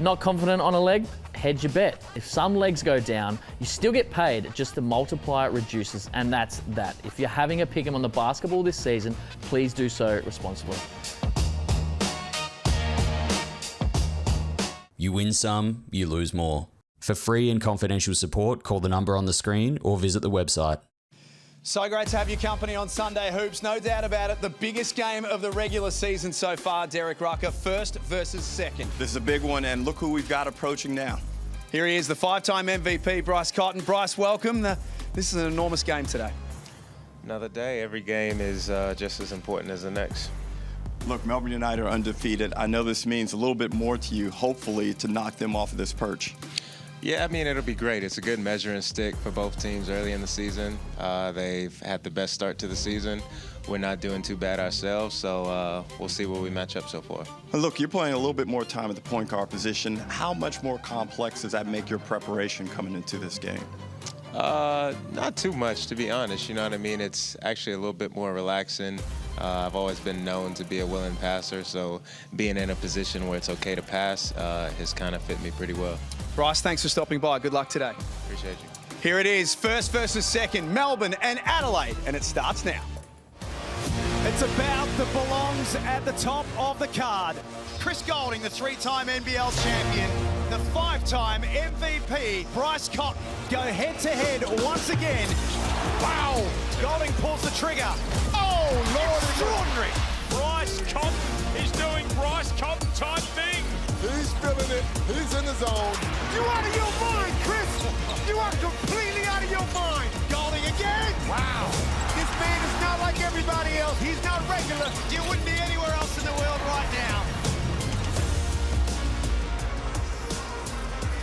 Not confident on a leg? Hedge your bet. If some legs go down, you still get paid, just the multiplier reduces, and that's that. If you're having a pick'em on the basketball this season, please do so responsibly. You win some, you lose more. For free and confidential support, call the number on the screen or visit the website. So great to have your company on Sunday Hoops. No doubt about it, the biggest game of the regular season so far, Derek Rucker, first versus second. This is a big one, and look who we've got approaching now. Here he is, the five-time MVP, Bryce Cotton. Bryce, welcome. This is an enormous game today. Another day. Every game is just as important as the next. Look, Melbourne United are undefeated. I know this means a little bit more to you, hopefully, to knock them off of this perch. Yeah, I mean, it'll be great. It's a good measuring stick for both teams early in the season. They've had the best start to the season. We're not doing too bad ourselves, so we'll see where we match up so far. Look, you're playing a little bit more time at the point guard position. How much more complex does that make your preparation coming into this game? Not too much, to be honest. You know what I mean? It's actually a little bit more relaxing. I've always been known to be a willing passer, so being in a position where it's okay to pass has kind of fit me pretty well. Bryce, thanks for stopping by. Good luck today. Appreciate you. Here it is, first versus second, Melbourne and Adelaide, and it starts now. It's a bout that belongs at the top of the card. Chris Goulding, the three-time NBL champion, the five-time MVP, Bryce Cotton, go head-to-head once again. Wow! Goulding pulls the trigger. Oh, Lord, extraordinary! Bryce Cotton is doing Bryce Cotton type thing. He's feeling it. He's in the zone. You out of your mind, Chris! You are completely out of your mind! Goulding again! Wow! This man is not like everybody else. He's not regular. You wouldn't be anywhere else in the world right now.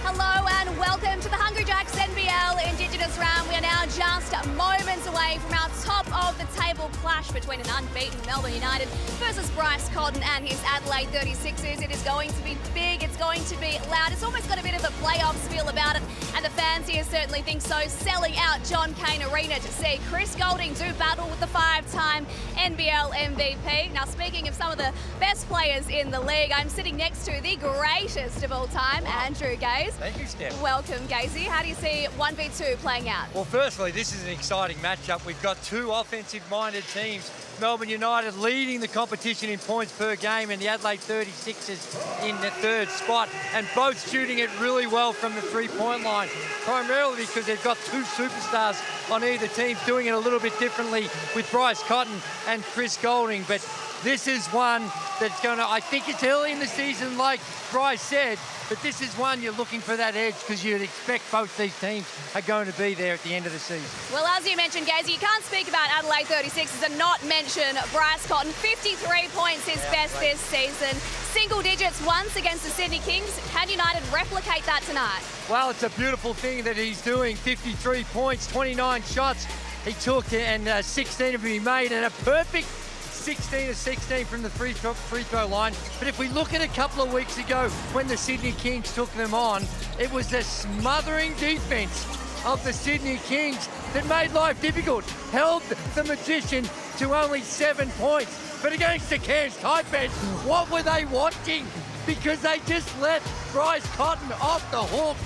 Hello and welcome to the Hungry Jacks NBL Indigenous round. We are now just moments away from our top of the table clash between an unbeaten Melbourne United versus Bryce Cotton and his Adelaide 36ers. It is going to be big, it's going to be loud. It's almost got a bit of a playoffs feel about it, and the fans here certainly think so. Selling out John Cain Arena to see Chris Goulding do battle with the five-time NBL MVP. Now, speaking of some of the best players in the league, I'm sitting next to the greatest of all time, Andrew Gaze. Thank you, Steph. Welcome, Gazy. How do you see 1v2 playing out? Well, firstly, this is an exciting matchup. We've got two offensive-minded teams. Melbourne United leading the competition in points per game, and the Adelaide 36ers in the third spot, and both shooting it really well from the three-point line, primarily because they've got two superstars on either team doing it a little bit differently with Bryce Cotton and Chris Goulding. But this is one that's going to, I think it's early in the season, like Bryce said, but this is one you're looking for that edge because you'd expect both these teams are going to be there at the end of the season. Well, as you mentioned, Gazy, you can't speak about Adelaide 36ers and not mention Bryce Cotton. 53 points his best this season. Single digits once against the Sydney Kings. Can United replicate that tonight? Well, it's a beautiful thing that he's doing. 53 points, 29 shots he took, and 16 of them he made, and a perfect 16 of 16 from the free throw line. But if we look at a couple of weeks ago when the Sydney Kings took them on, it was the smothering defense of the Sydney Kings that made life difficult, held the Magician to only 7 points. But against the Cairns Taipans, what were they watching? Because they just let Bryce Cotton off the hook,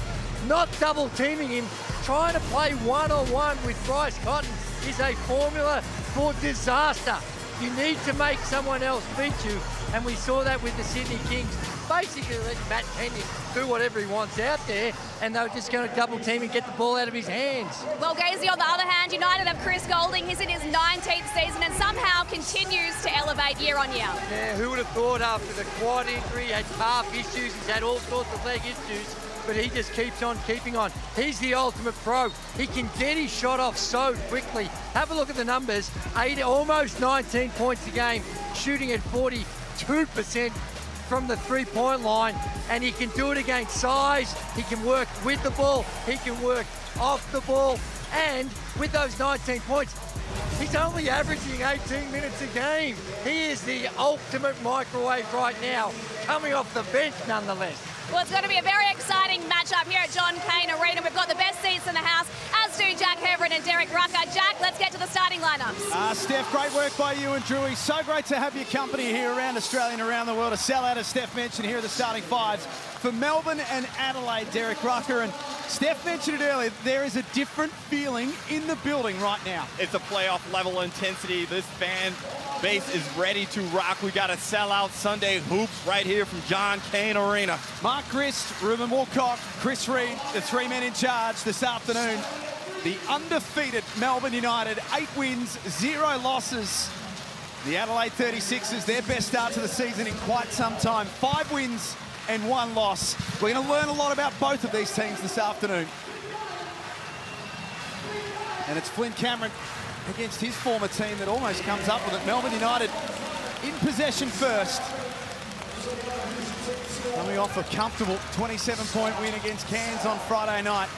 not double teaming him. Trying to play one-on-one with Bryce Cotton is a formula for disaster. You need to make someone else beat you, and we saw that with the Sydney Kings. Basically let Matt Kenyon do whatever he wants out there, and they were just going to double team and get the ball out of his hands. Well, Gazy, on the other hand, United have Chris Goulding. He's in his 19th season and somehow continues to elevate year on year. Yeah, who would have thought after the quad injury, he had calf issues, he's had all sorts of leg issues, but he just keeps on keeping on. He's the ultimate pro. He can get his shot off so quickly. Have a look at the numbers. Almost 19 points a game, shooting at 42% from the three-point line, and he can do it against size. He can work with the ball. He can work off the ball. And with those 19 points, he's only averaging 18 minutes a game. He is the ultimate microwave right now, coming off the bench nonetheless. Well, it's going to be a very exciting matchup here at John Cain Arena. We've got the best seats in the house, as do Jack Heverin and Derek Rucker. Jack, let's get to the starting lineups. Steph, great work by you and Drewy. So great to have your company here around Australia and around the world. A sellout, as Steph mentioned, here are the starting fives. For Melbourne and Adelaide, Derek Rucker, and Steph mentioned it earlier, there is a different feeling in the building right now. It's a playoff level intensity. This fan base is ready to rock. We got a sellout Sunday hoops right here from John Cain Arena. Mark Grist, Ruben Woolcock, Chris Reed, the three men in charge this afternoon. The undefeated Melbourne United, 8 wins, 0 losses. The Adelaide 36ers, their best start to the season in quite some time. 5 wins and 1 loss. We're going to learn a lot about both of these teams this afternoon. And it's Flynn Cameron against his former team that almost comes up with it. Melbourne United in possession first. Coming off a comfortable 27-point win against Cairns on Friday night.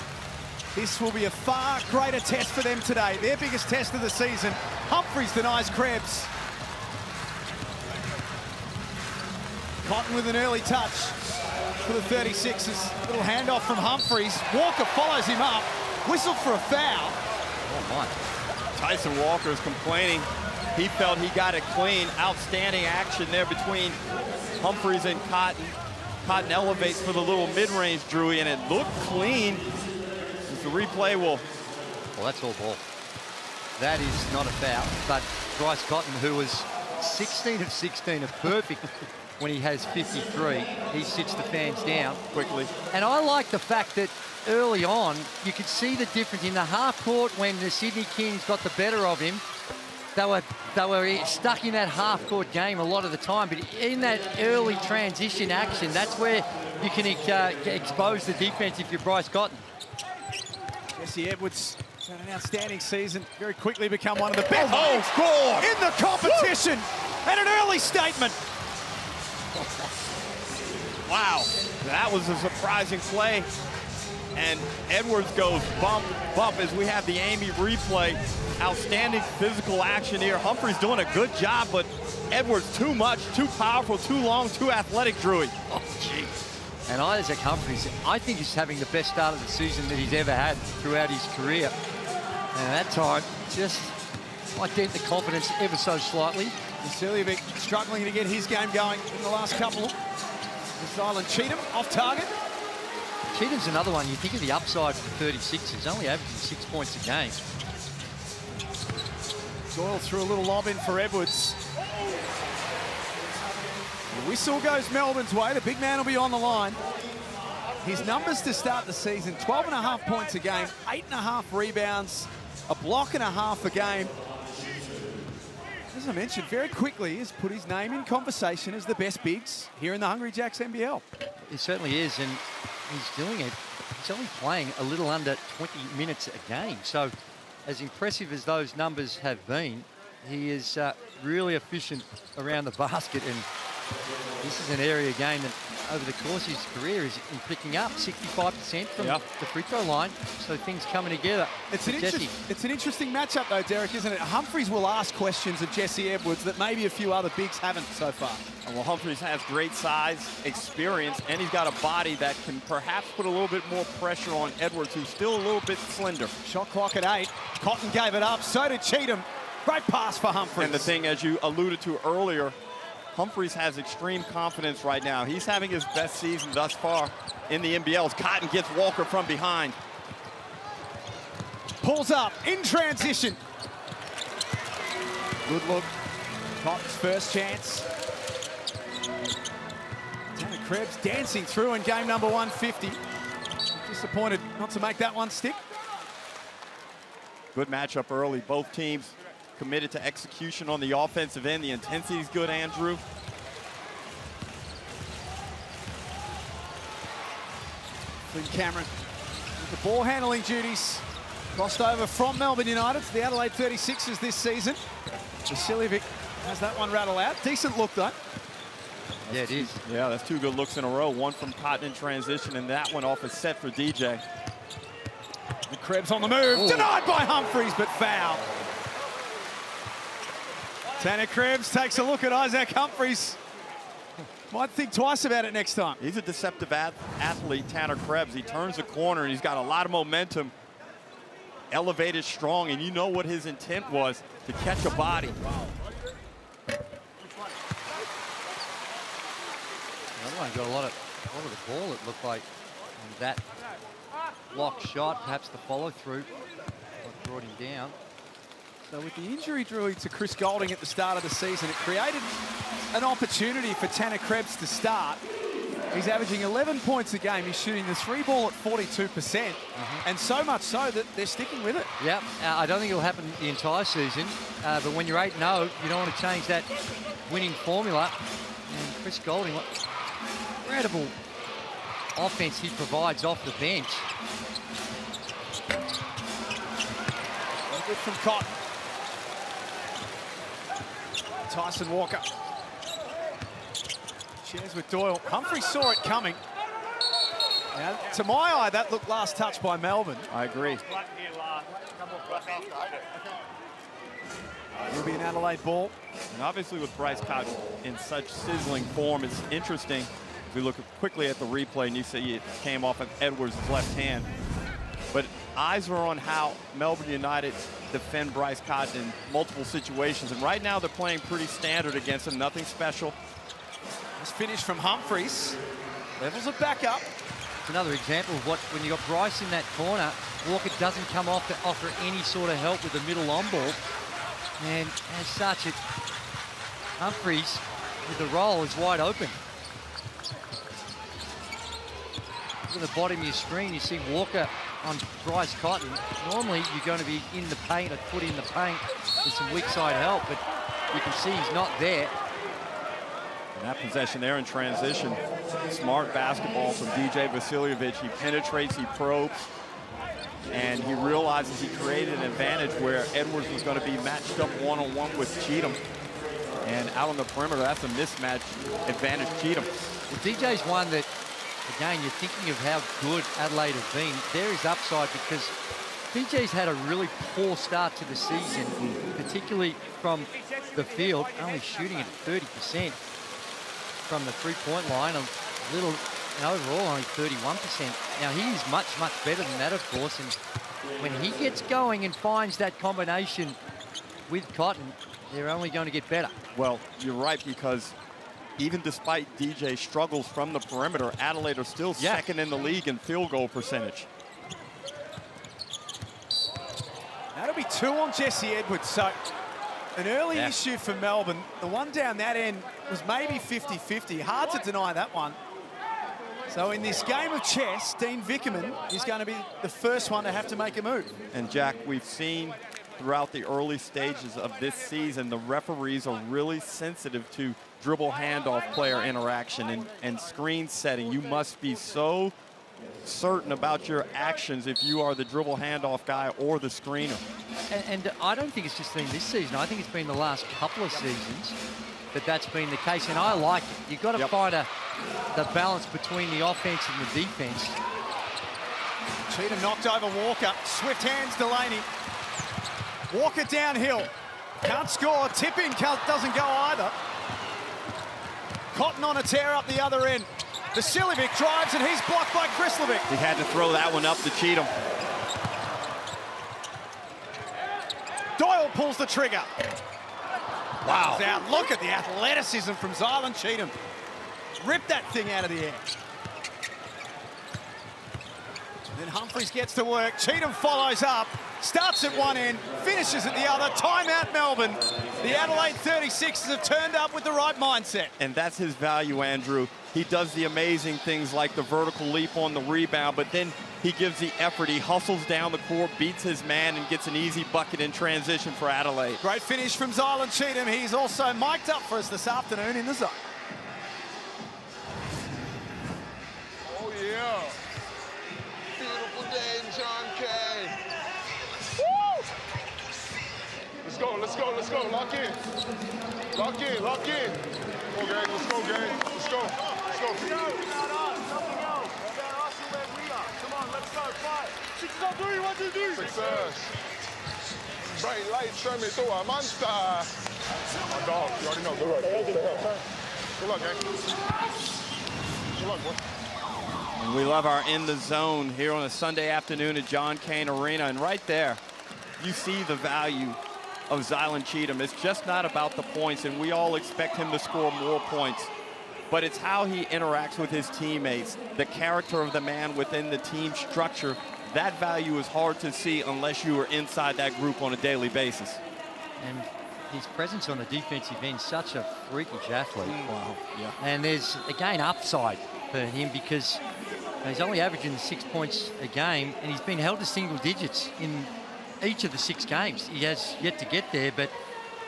This will be a far greater test for them today. Their biggest test of the season. Humphries denies Krebs. Cotton with an early touch for the 36ers. Little handoff from Humphries. Walker follows him up. Whistled for a foul. Oh my. Tyson Walker is complaining. He felt he got it clean. Outstanding action there between Humphries and Cotton. Cotton elevates for the little mid-range, Drewy, and it looked clean. The replay will... Well, that's all ball. That is not a foul, but Bryce Cotton, who was 16 of 16, a perfect when he has 53, he sits the fans down quickly. And I like the fact that early on, you could see the difference in the half court when the Sydney Kings got the better of him. They were stuck in that half court game a lot of the time, but in that early transition action, that's where you can expose the defense if you're Bryce Cotton. Jesse Edwards had an outstanding season, very quickly become one of the best score in the competition. And an early statement. Wow, that was a surprising play. And Edwards goes bump, bump as we have the Amy replay. Outstanding physical action here. Humphries doing a good job, but Edwards too much, too powerful, too long, too athletic, Drewy. Oh, gee. And Isaac Humphries, I think he's having the best start of the season that he's ever had throughout his career. And at that time, just might dent the confidence ever so slightly. Vasiljevic struggling to get his game going in the last couple. Zylan Cheatham off target. Cheatham's another one. You think of the upside for the 36ers, only averaging 6 points a game. Doyle threw a little lob in for Edwards. The whistle goes Melbourne's way. The big man will be on the line. His numbers to start the season, 12.5 points a game, 8.5 rebounds, a block and a half a game. As I mentioned, very quickly has put his name in conversation as the best bigs here in the Hungry Jacks NBL. He certainly is, and he's doing it. He's only playing a little under 20 minutes a game. So as impressive as those numbers have been, he is really efficient around the basket, and this is an area game that over the course of his career is picking up 65% from the free throw line. So things coming together. It's an interesting matchup though, Derek, isn't it? Humphries will ask questions of Jesse Edwards that maybe a few other bigs haven't so far. Well, Humphries has great size, experience, and he's got a body that can perhaps put a little bit more pressure on Edwards, who's still a little bit slender. Shot clock at 8. Cotton gave it up, so did Cheatham. Great pass for Humphries. And the thing, as you alluded to earlier, Humphries has extreme confidence right now. He's having his best season thus far in the NBL. Cotton gets Walker from behind. Pulls up in transition. Good look. Cotton's first chance. Tanner Krebs dancing through in game number 150. Disappointed not to make that one stick. Good matchup early. Both teams committed to execution on the offensive end. The intensity is good, Andrew. Flynn Cameron with the ball handling duties. Crossed over from Melbourne United to the Adelaide 36ers this season. Vasiljevic has that one rattle out. Decent look though. Yeah, it is. Yeah, that's 2 good looks in a row. One from Cotton in transition, and that one off a set for DJ. And Krebs on the move. Ooh. Denied by Humphries, but foul. Tanner Krebs takes a look at Isaac Humphries. Might think twice about it next time. He's a deceptive athlete, Tanner Krebs. He turns the corner and he's got a lot of momentum. Elevated strong, and you know what his intent was, to catch a body. Adelaide got a lot of the ball, it looked like, and that block shot, perhaps the follow through, brought him down. So with the injury, Drew, to Chris Goulding at the start of the season, it created an opportunity for Tanner Krebs to start. He's averaging 11 points a game. He's shooting the 3 ball at 42%, and so much so that they're sticking with it. Yeah, I don't think it'll happen the entire season, but when you're 8-0, you don't want to change that winning formula. And Chris Goulding, what incredible offense he provides off the bench. Good from Cotton. Tyson Walker. Shares with Doyle. Humphrey saw it coming. Now, to my eye, that looked last touch by Melbourne. I agree. It'll be an Adelaide ball. And obviously with Bryce Cotton in such sizzling form, it's interesting. If we look quickly at the replay and you see it came off of Edwards' left hand. But eyes are on how Melbourne United defend Bryce Cotton in multiple situations. And right now they're playing pretty standard against him, nothing special. This finish from Humphreys. Levels it back up. It's another example of what, when you got Bryce in that corner, Walker doesn't come off to offer any sort of help with the middle on ball. And as such, Humphreys with the roll is wide open. Look at the bottom of your screen, you see Walker on Bryce Cotton. Normally you're going to be in the paint, or put in the paint with some weak side help, but you can see he's not there. And that possession there in transition, smart basketball from DJ Vasiljevic. He penetrates, he probes, and he realizes he created an advantage where Edwards was going to be matched up one-on-one with Cheatham. And out on the perimeter, that's a mismatch advantage Cheatham. Well, DJ's one that, again, you're thinking of how good Adelaide have been. There is upside because DJ's had a really poor start to the season, particularly from the field, only shooting at 30% from the three-point line, a little, and overall only 31%. Now he is much, much better than that, of course, and when he gets going and finds that combination with Cotton, they're only going to get better. Well, you're right, because even despite DJ's struggles from the perimeter, Adelaide are still second in the league in field goal percentage. That'll be 2 on Jesse Edwards. So an early issue for Melbourne. The one down that end was maybe 50-50. Hard to deny that one. So in this game of chess, Dean Vickerman is going to be the first one to have to make a move. And Jack, we've seen throughout the early stages of this season, the referees are really sensitive to dribble handoff player interaction and screen setting. You must be so certain about your actions if you are the dribble handoff guy or the screener. And I don't think it's just been this season. I think it's been the last couple of seasons that that's been the case, and I like it. You've got to find the balance between the offense and the defense. Cheatham knocked over Walker. Swift hands Delaney. Walker downhill. Can't score. Tip in doesn't go either. Cotton on a tear up the other end. Vasiljevic drives and he's blocked by Krislovic. He had to throw that one up to Cheatham. Doyle pulls the trigger. Wow. Out. Look at the athleticism from Zylan Cheatham. Ripped that thing out of the air. Then Humphreys gets to work. Cheatham follows up. Starts at one end, finishes at the other. Timeout Melbourne. The Adelaide 36ers have turned up with the right mindset. And that's his value, Andrew. He does the amazing things like the vertical leap on the rebound, but then he gives the effort. He hustles down the court, beats his man, and gets an easy bucket in transition for Adelaide. Great finish from Zylan Cheatham. He's also mic'd up for us this afternoon in the zone. Oh, yeah. Beautiful day in John Kay. Let's go, let's go, let's go. Lock in. Lock in, lock in. Come on, gang. Let's go, gang. Let's go. Let's go. Nothing else. Nothing else. About us and where we are. Come on, let's go. Fight. 6 on 3, 1, 2, 3. Success. Bright lights, turn me to a monster. My dog, you already know. Go right. Good luck, gang. Good luck, boy. And we love our In the Zone here on a Sunday afternoon at John Cain Arena. And right there, you see the value of Zylan Cheatham. It's just not about the points, and we all expect him to score more points. But it's how he interacts with his teammates, the character of the man within the team structure. That value is hard to see unless you are inside that group on a daily basis. And his presence on the defensive end, such a freakish athlete. Wow. Yeah. And there's, again, upside for him because he's only averaging 6 points a game, and he's been held to single digits in each of the 6 games. He has yet to get there, but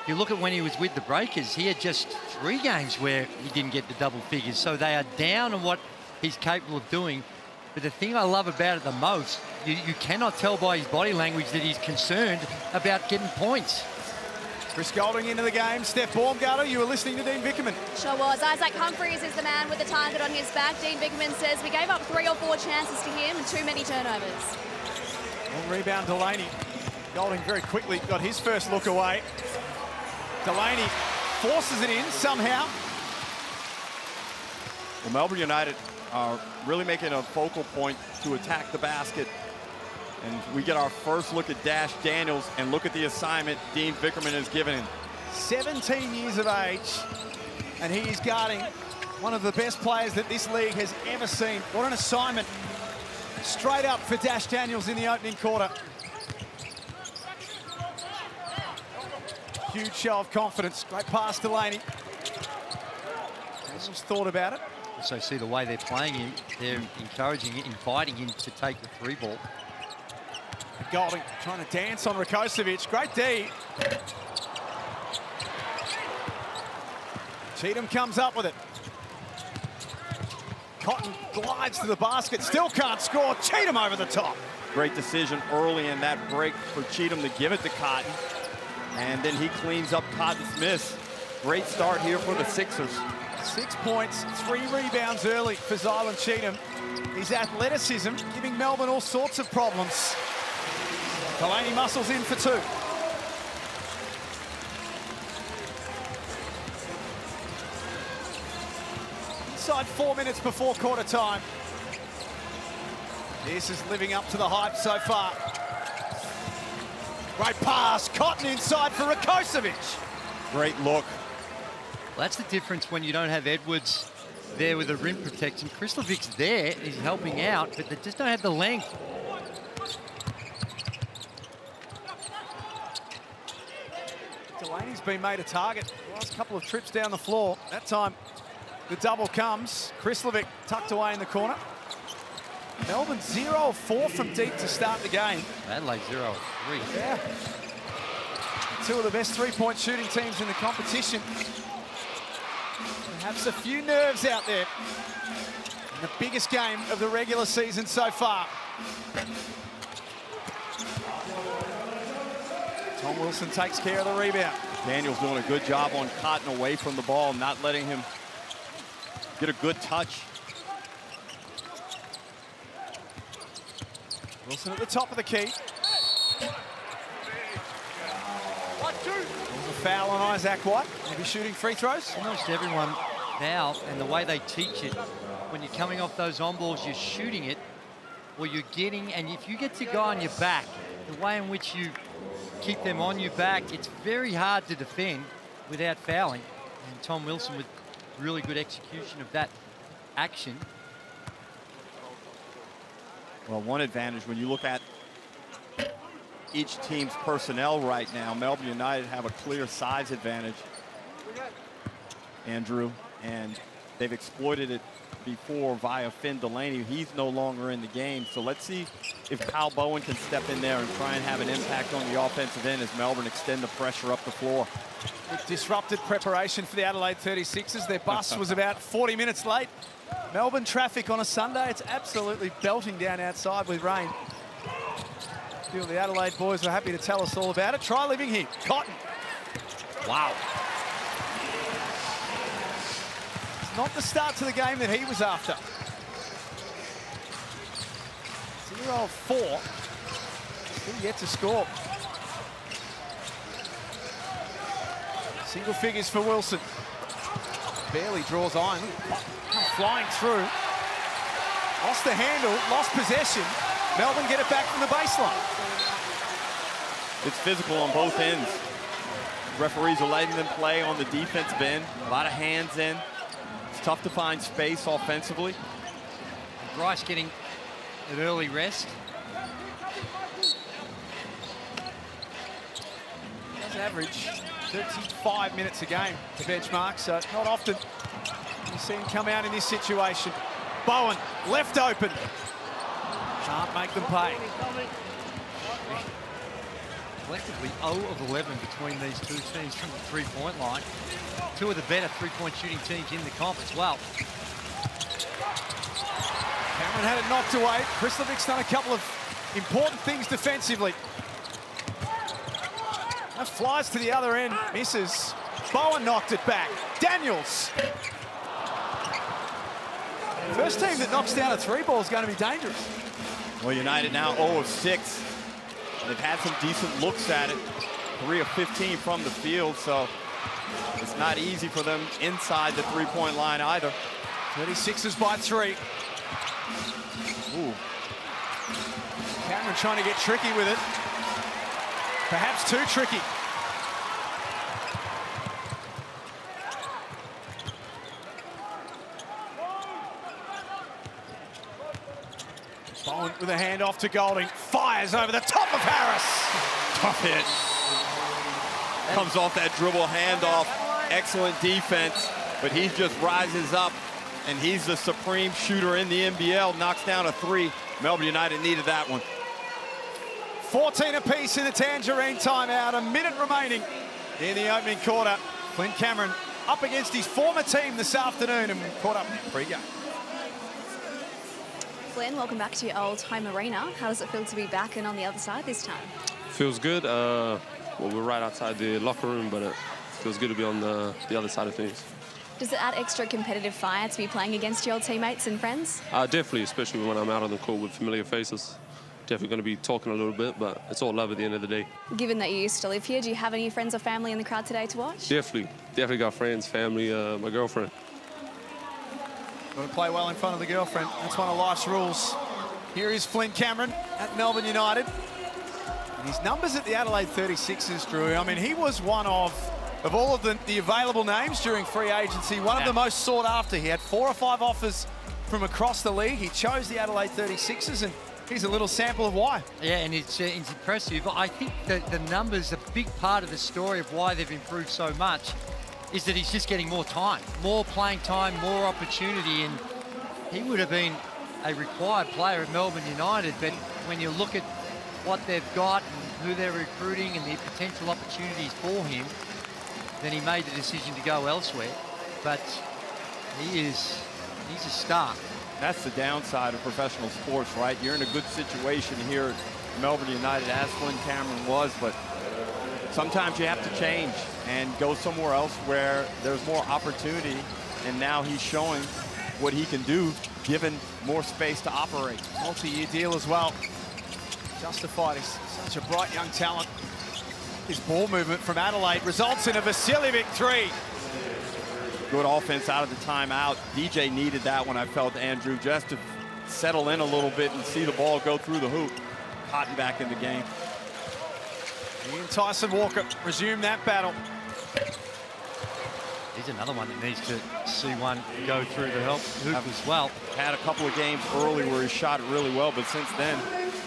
if you look at when he was with the Breakers, he had just 3 games where he didn't get the double figures. So they are down on what he's capable of doing. But the thing I love about it the most, you cannot tell by his body language that he's concerned about getting points. Chris Golding into the game. Steph Baumgartner, you were listening to Dean Vickerman. Sure was. Isaac Humphries is the man with the target on his back. Dean Vickerman says we gave up 3 or 4 chances to him and too many turnovers. On rebound, Delaney. Golding very quickly got his first look away. Delaney forces it in somehow. Well, Melbourne United are really making a focal point to attack the basket. And we get our first look at Dash Daniels, and look at the assignment Dean Vickerman has given him. 17 years of age, and he is guarding one of the best players that this league has ever seen. What an assignment. Straight up for Dash Daniels in the opening quarter. Huge show of confidence. Great pass to Delaney. Daniels thought about it. So see the way they're playing him, they're encouraging him, inviting him to take the 3 ball. Golding trying to dance on Rakocevic. Great D. Cheatham comes up with it. Cotton glides to the basket, still can't score. Cheatham over the top. Great decision early in that break for Cheatham to give it to Cotton. And then he cleans up Cotton's miss. Great start here for the Sixers. 6 points, 3 rebounds early for Zylan Cheatham. His athleticism giving Melbourne all sorts of problems. Delaney muscles in for 2. Inside 4 minutes before quarter time. This is living up to the hype so far. Great pass, Cotton inside for Rakocevic. Great look. Well, that's the difference when you don't have Edwards there with the rim protection. Krislovic's there, he's helping out, but they just don't have the length. Delaney's been made a target the last couple of trips down the floor. That time, the double comes. Krislovic tucked away in the corner. Melbourne 0 of 4 from deep to start the game. Adelaide 0 of 3. Yeah. 2 of the best 3-point shooting teams in the competition. Perhaps a few nerves out there in the biggest game of the regular season so far. Tom Wilson takes care of the rebound. Daniels doing a good job on Cotton away from the ball, not letting him get a good touch. Wilson at the top of the key. There's a foul on Isaac White. Maybe shooting free throws. Almost everyone now, and the way they teach it, when you're coming off those on balls, you're shooting it, or you're getting, and if you get to go on your back, the way in which you keep them on your back, it's very hard to defend without fouling. And Tom Wilson with really good execution of that action. Well, one advantage when you look at each team's personnel right now, Melbourne United have a clear size advantage, Andrew, and they've exploited it before via Finn Delaney. He's no longer in the game, so let's see if Kyle Bowen can step in there and try and have an impact on the offensive end as Melbourne extend the pressure up the floor. It disrupted preparation for the Adelaide 36ers. Their bus was about 40 minutes late. Melbourne traffic on a Sunday. It's absolutely belting down outside with rain. A few of the Adelaide boys are happy to tell us all about it. Try living here. Cotton. Wow. It's not the start to the game that he was after. 0 of 4. Still yet to score. Single figures for Wilson. barely draws iron. Flying through. Lost the handle, lost possession. Melbourne get it back from the baseline. It's physical on both ends. Referees are letting them play on the defensive end. A lot of hands in. It's tough to find space offensively. Bryce getting an early rest. Does average 35 minutes a game to benchmark, so not often you see him come out in this situation. Bowen, left open. Can't make them pay. Collectively 0 of 11 between these two teams from the three-point line. Two of the better three-point shooting teams in the comp as well. Cameron had it knocked away. Krislovic's done a couple of important things defensively. That flies to the other end, misses. Bowen knocked it back. Daniels. First team that knocks down a three ball is going to be dangerous. Well, United now 0 of 6. They've had some decent looks at it. 3 of 15 from the field, so it's not easy for them inside the three-point line either. 36ers by 3. Ooh. Cameron trying to get tricky with it. Perhaps too tricky. Bowen with a handoff to Golding. Fires over the top of Harris. Tough hit. Comes off that dribble handoff. Excellent defense, but he just rises up, and he's the supreme shooter in the NBL. Knocks down a 3. Melbourne United needed that one. 14 apiece in the Tangerine timeout. A minute remaining in the opening quarter. Flynn Cameron up against his former team this afternoon and caught up pre-game. Flynn, welcome back to your old home arena. How does it feel to be back and on the other side this time? Feels good. Well, we're right outside the locker room, but it feels good to be on the other side of things. Does it add extra competitive fire to be playing against your old teammates and friends? Definitely, especially when I'm out on the court with familiar faces. Definitely going to be talking a little bit, but it's all love at the end of the day. Given that you used to live here, do you have any friends or family in the crowd today to watch? Definitely got friends, family, my girlfriend. Got to play well in front of the girlfriend. That's one of life's rules. Here is Flynn Cameron at Melbourne United. And his numbers at the Adelaide 36ers, Drew. I mean, he was one of all of the available names during free agency, one of the most sought after. He had 4 or 5 offers from across the league. He chose the Adelaide 36ers, and here's a little sample of why. Yeah, and it's impressive. I think that the numbers, a big part of the story of why they've improved so much is that he's just getting more time, more playing time, more opportunity, and he would have been a required player at Melbourne United, but when you look at what they've got and who they're recruiting and the potential opportunities for him, then he made the decision to go elsewhere. But he's a star. That's the downside of professional sports, right? You're in a good situation here at Melbourne United, as Flynn Cameron was, but sometimes you have to change and go somewhere else where there's more opportunity, and now he's showing what he can do given more space to operate. Multi-year deal as well. Justified. He's such a bright young talent. His ball movement from Adelaide results in a Vasiljevic 3. Good offense out of the timeout. DJ needed that one, I felt, Andrew, just to settle in a little bit and see the ball go through the hoop. Cotton back in the game. He and Tyson Walker resume that battle. He's another one that needs to see one go through the hoop as well. Had a couple of games early where he shot it really well, but since then,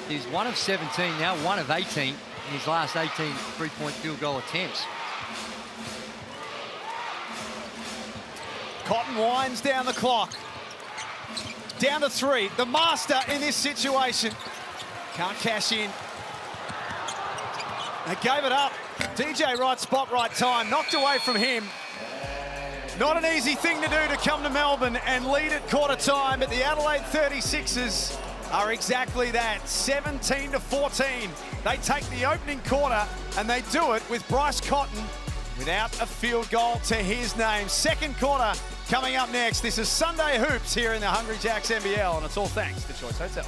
he's 1 of 17 now, 1 of 18 in his last 18 three-point field goal attempts. Cotton winds down the clock. Down to 3. The master in this situation. Can't cash in. They gave it up. DJ right spot, right time. Knocked away from him. Not an easy thing to do to come to Melbourne and lead at quarter time, but the Adelaide 36ers are exactly that, 17-14. They take the opening quarter and they do it with Bryce Cotton without a field goal to his name. Second quarter coming up next. This is Sunday Hoops here in the Hungry Jacks NBL, and it's all thanks to Choice Hotels.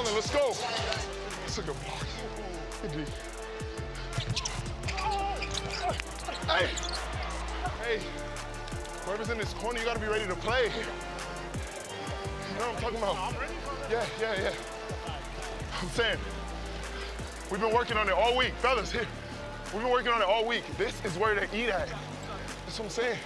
Zylan, let's go. That's a good block. Good D. Hey. Hey. Whoever's in this corner, you gotta be ready to play. You know what I'm talking about? Yeah. I'm saying, we've been working on it all week. Fellas, here. We've been working on it all week. This is where they eat at. That's what I'm saying.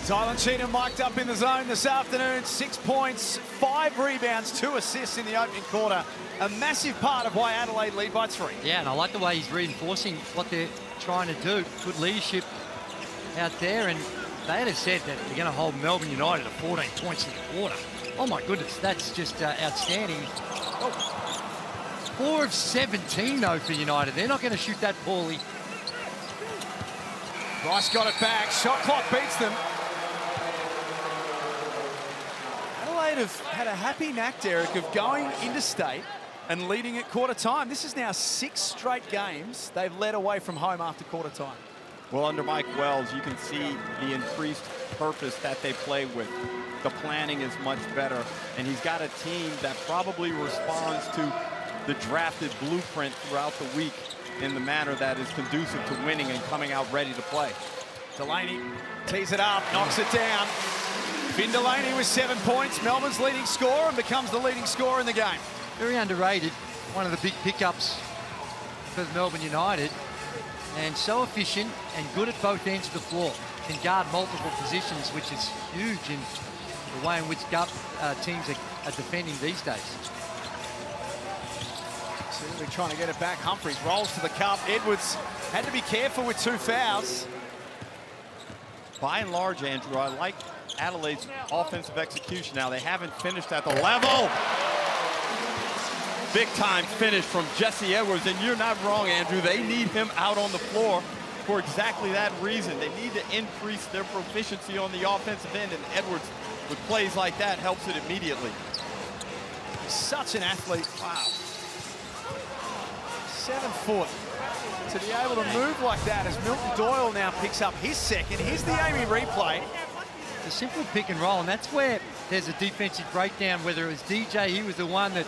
Zylan Cheatham mic'd up in the zone this afternoon. 6 points, 5 rebounds, 2 assists in the opening quarter. A massive part of why Adelaide lead by 3. Yeah, and I like the way he's reinforcing what they're trying to do. Good leadership out there, and they had said that they're going to hold Melbourne United to 14 points in the quarter. Oh my goodness, that's just outstanding. 4 of 17 though for United. They're not going to shoot that poorly. Bryce got it back. Shot clock beats them. Adelaide have had a happy knack, Derek, of going interstate and leading at quarter time. This is now 6 straight games they've led away from home after quarter time. Well, under Mike Wells, you can see the increased purpose that they play with. The planning is much better, and he's got a team that probably responds to the drafted blueprint throughout the week in the manner that is conducive to winning and coming out ready to play. Delaney tees it up, knocks it down. Finn Delaney with 7 points, Melbourne's leading scorer, and becomes the leading scorer in the game. Very underrated. One of the big pickups for Melbourne United. And so efficient and good at both ends of the floor. Can guard multiple positions, which is huge in the way in which teams are defending these days. Certainly trying to get it back. Humphries rolls to the cup. Edwards had to be careful with 2 fouls. By and large, Andrew, I like Adelaide's offensive execution. Now, they haven't finished at the level. Big time finish from Jesse Edwards, and you're not wrong, Andrew. They need him out on the floor for exactly that reason. They need to increase their proficiency on the offensive end, and Edwards, with plays like that, helps it immediately. He's such an athlete. Wow. 7 foot. To be able to move like that as Milton Doyle now picks up his second. Here's the Amy replay. It's a simple pick and roll, and that's where there's a defensive breakdown. Whether it was DJ, he was the one that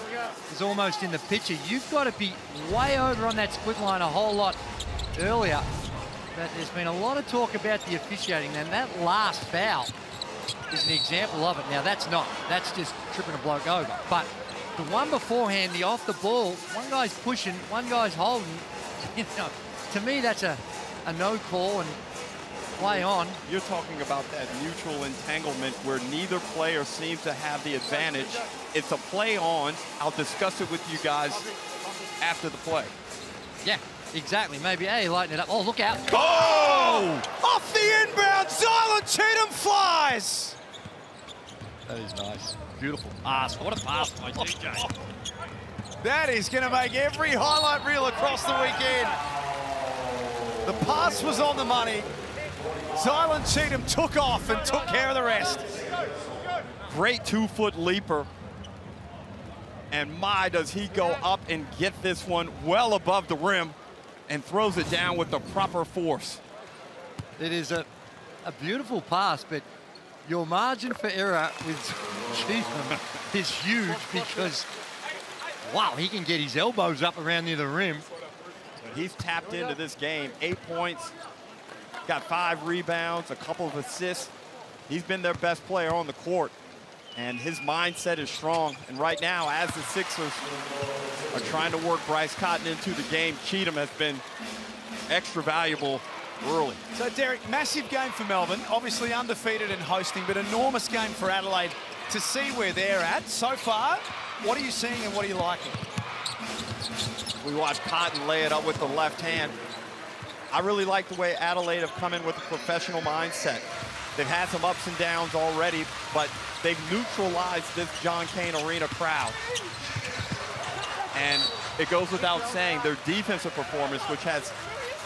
was almost in the picture. You've got to be way over on that split line a whole lot earlier. But there's been a lot of talk about the officiating, and that last foul is an example of it. Now, that's not. That's just tripping a bloke over. But the one beforehand, the off the ball, one guy's pushing, one guy's holding. You know, to me, that's a no call and play on. You're talking about that mutual entanglement where neither player seems to have the advantage. It's a play on. I'll discuss it with you guys after the play. Yeah, exactly. Maybe, hey, lighten it up. Oh, look out. Oh! Off the inbound, Zylan Cheatham flies! That is nice. Beautiful pass. What a pass by DJ. That is going to make every highlight reel across the weekend. The pass was on the money. Zylan Cheatham took off and took care of the rest. Great 2-foot leaper. And my, does he go up and get this one well above the rim and throws it down with the proper force. It is a beautiful pass, but your margin for error with Cheatham is huge because, wow, he can get his elbows up around near the rim. He's tapped into this game. 8 points, got 5 rebounds, a couple of assists. He's been their best player on the court, and his mindset is strong. And right now, as the Sixers are trying to work Bryce Cotton into the game, Cheatham has been extra valuable early. So, Derek, massive game for Melbourne. Obviously undefeated and hosting, but enormous game for Adelaide to see where they're at. So far, what are you seeing and what are you liking? We watched Cotton lay it up with the left hand. I really like the way Adelaide have come in with a professional mindset. They've had some ups and downs already, but they've neutralized this John Cain Arena crowd. And it goes without saying, their defensive performance, which has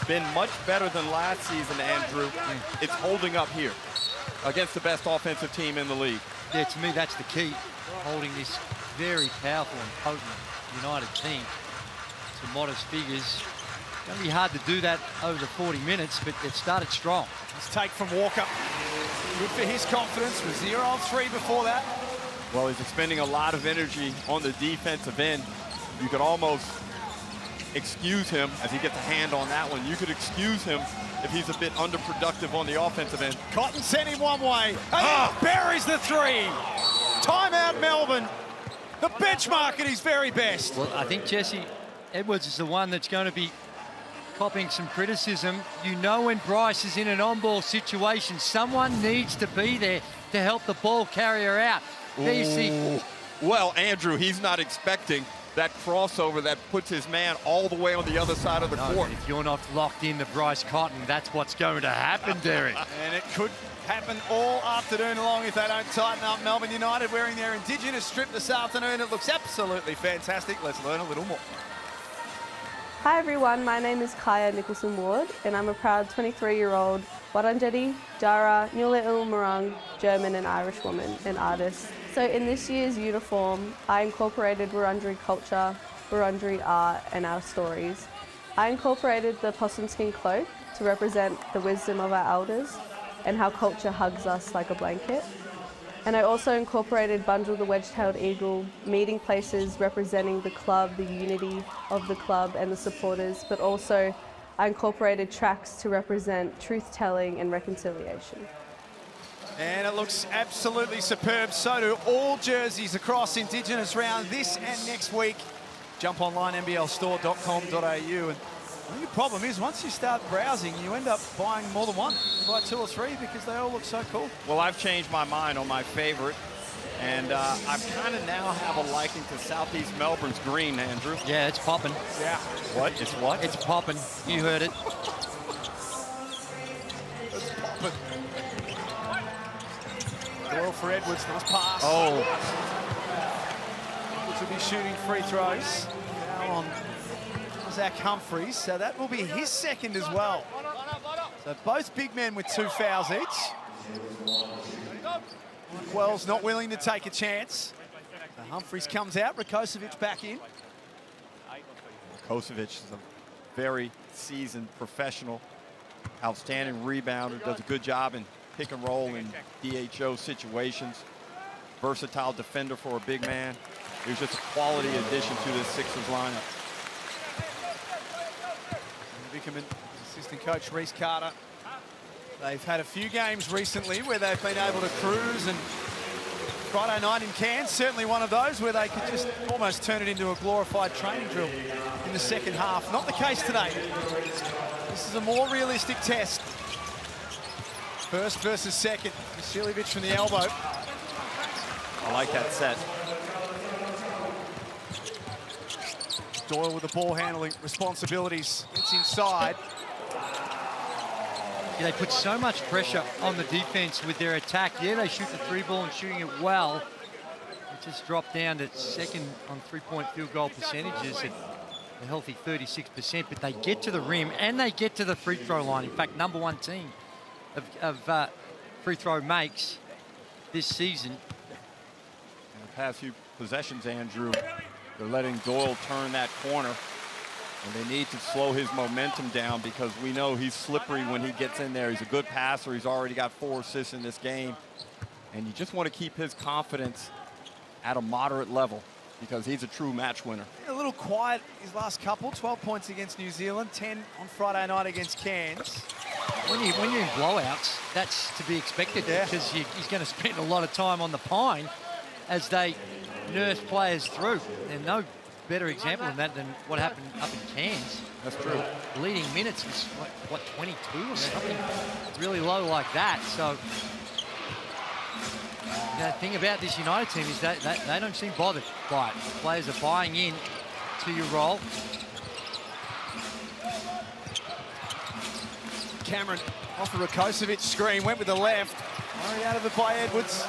been much better than last season, Andrew, it's holding up here against the best offensive team in the league. Yeah, to me, that's the key, holding this very powerful and potent United team to modest figures. It's going to be hard to do that over the 40 minutes, but it started strong. Let's take from Walker. Good for his confidence. Was 0 on 3 before that. Well, he's expending a lot of energy on the defensive end. You could almost excuse him as he gets a hand on that one. You could excuse him if he's a bit underproductive on the offensive end. Cotton sent him one way, and he buries the three. Timeout, Melbourne. The benchmark at his very best. Well, I think Jesse Edwards is the one that's going to be copping some criticism. You know, when Bryce is in an on-ball situation, someone needs to be there to help the ball carrier out. There you see. Well, Andrew, he's not expecting that crossover that puts his man all the way on the other side of the court. If you're not locked into Bryce Cotton, that's what's going to happen, Derek. And it could happen all afternoon long if they don't tighten up. Melbourne United wearing their Indigenous strip this afternoon. It looks absolutely fantastic. Let's learn a little more. Hi everyone, my name is Kaya Nicholson-Ward and I'm a proud 23-year-old Wurundjeri, Dara, Nyule'il Marang, German and Irish woman and artist. So in this year's uniform, I incorporated Wurundjeri culture, Wurundjeri art and our stories. I incorporated the possum skin cloak to represent the wisdom of our elders and how culture hugs us like a blanket. And I also incorporated Bunjil the wedge-tailed eagle, meeting places representing the club, the unity of the club and the supporters, but also I incorporated tracks to represent truth-telling and reconciliation. And it looks absolutely superb. So do all jerseys across Indigenous round this and next week. Jump online, nblstore.com.au. And I think the problem is once you start browsing, you end up buying more than one. You buy two or three because they all look so cool. Well, I've changed my mind on my favorite. And I kind of now have a liking to Southeast Melbourne's green, Andrew. Yeah, it's popping. Yeah. What? It's what? It's popping. You heard it. It's popping. Doyle for Edwards, nice pass. Oh. Edwards will be shooting free throws. Now on Zach Humphries, so that will be his second as well. So both big men with 2 fouls each. Wells not willing to take a chance. So Humphries comes out, Rakocevic back in. Rakocevic is a very seasoned professional, outstanding rebounder, does a good job in pick and roll in DHO situations. Versatile defender for a big man. He was just a quality addition to this Sixers lineup. Vickerman, assistant coach Reece Carter. They've had a few games recently where they've been able to cruise, and Friday night in Cairns, certainly one of those where they could just almost turn it into a glorified training drill in the second half. Not the case today. This is a more realistic test. First versus second. Vasiljevic from the elbow. I like that set. Doyle with the ball handling responsibilities. It's inside. Yeah, they put so much pressure on the defense with their attack. Yeah, they shoot the three ball and shooting it well. It just dropped down to second on three-point field goal percentages at a healthy 36%, but they get to the rim and they get to the free throw line. In fact, #1 team of free throw makes this season. In the past few possessions, Andrew, they're letting Doyle turn that corner, and they need to slow his momentum down because we know he's slippery when he gets in there. He's a good passer. He's already got 4 assists in this game, and you just want to keep his confidence at a moderate level because he's a true match winner. A little quiet his last couple, 12 points against New Zealand, 10 on Friday night against Cairns. When you're in blowouts, that's to be expected because he's going to spend a lot of time on the pine as they nurse players through. And no better example than that than what happened up in Cairns. That's true. Leading minutes was, what 22 or something really low like that. So the thing about this United team is that they don't seem bothered by it. The players are buying in to your role. Cameron off the Rakocevic screen, went with the left. Murray out of it by Edwards.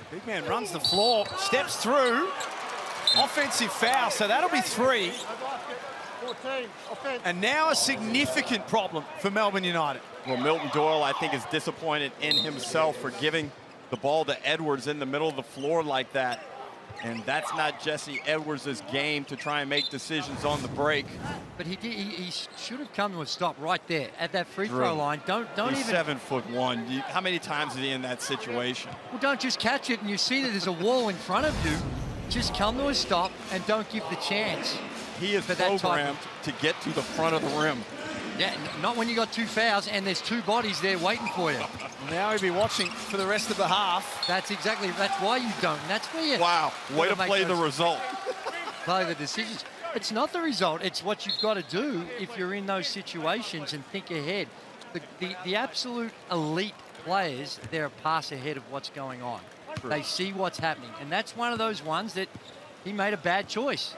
The big man runs the floor, steps through. Offensive foul, so that'll be 3. And now a significant problem for Melbourne United. Well, Milton Doyle, I think, is disappointed in himself for giving the ball to Edwards in the middle of the floor like that. And that's not Jesse Edwards' game to try and make decisions on the break. But he should have come to a stop right there at that free throw line. Don't He's even 7'1". How many times is he in that situation? Well, don't just catch it and you see that there's a wall in front of you. Just come to a stop and don't give the chance. He is programmed to get to the front of the rim. Yeah, not when you got 2 fouls and there's 2 bodies there waiting for you. Now he'll be watching for the rest of the half. That's why you don't. And that's where you. Wow, way to play the result. Play the decisions. It's not the result. It's what you've got to do if you're in those situations and think ahead. The absolute elite players, they're a pass ahead of what's going on. True. They see what's happening. And that's one of those ones that he made a bad choice.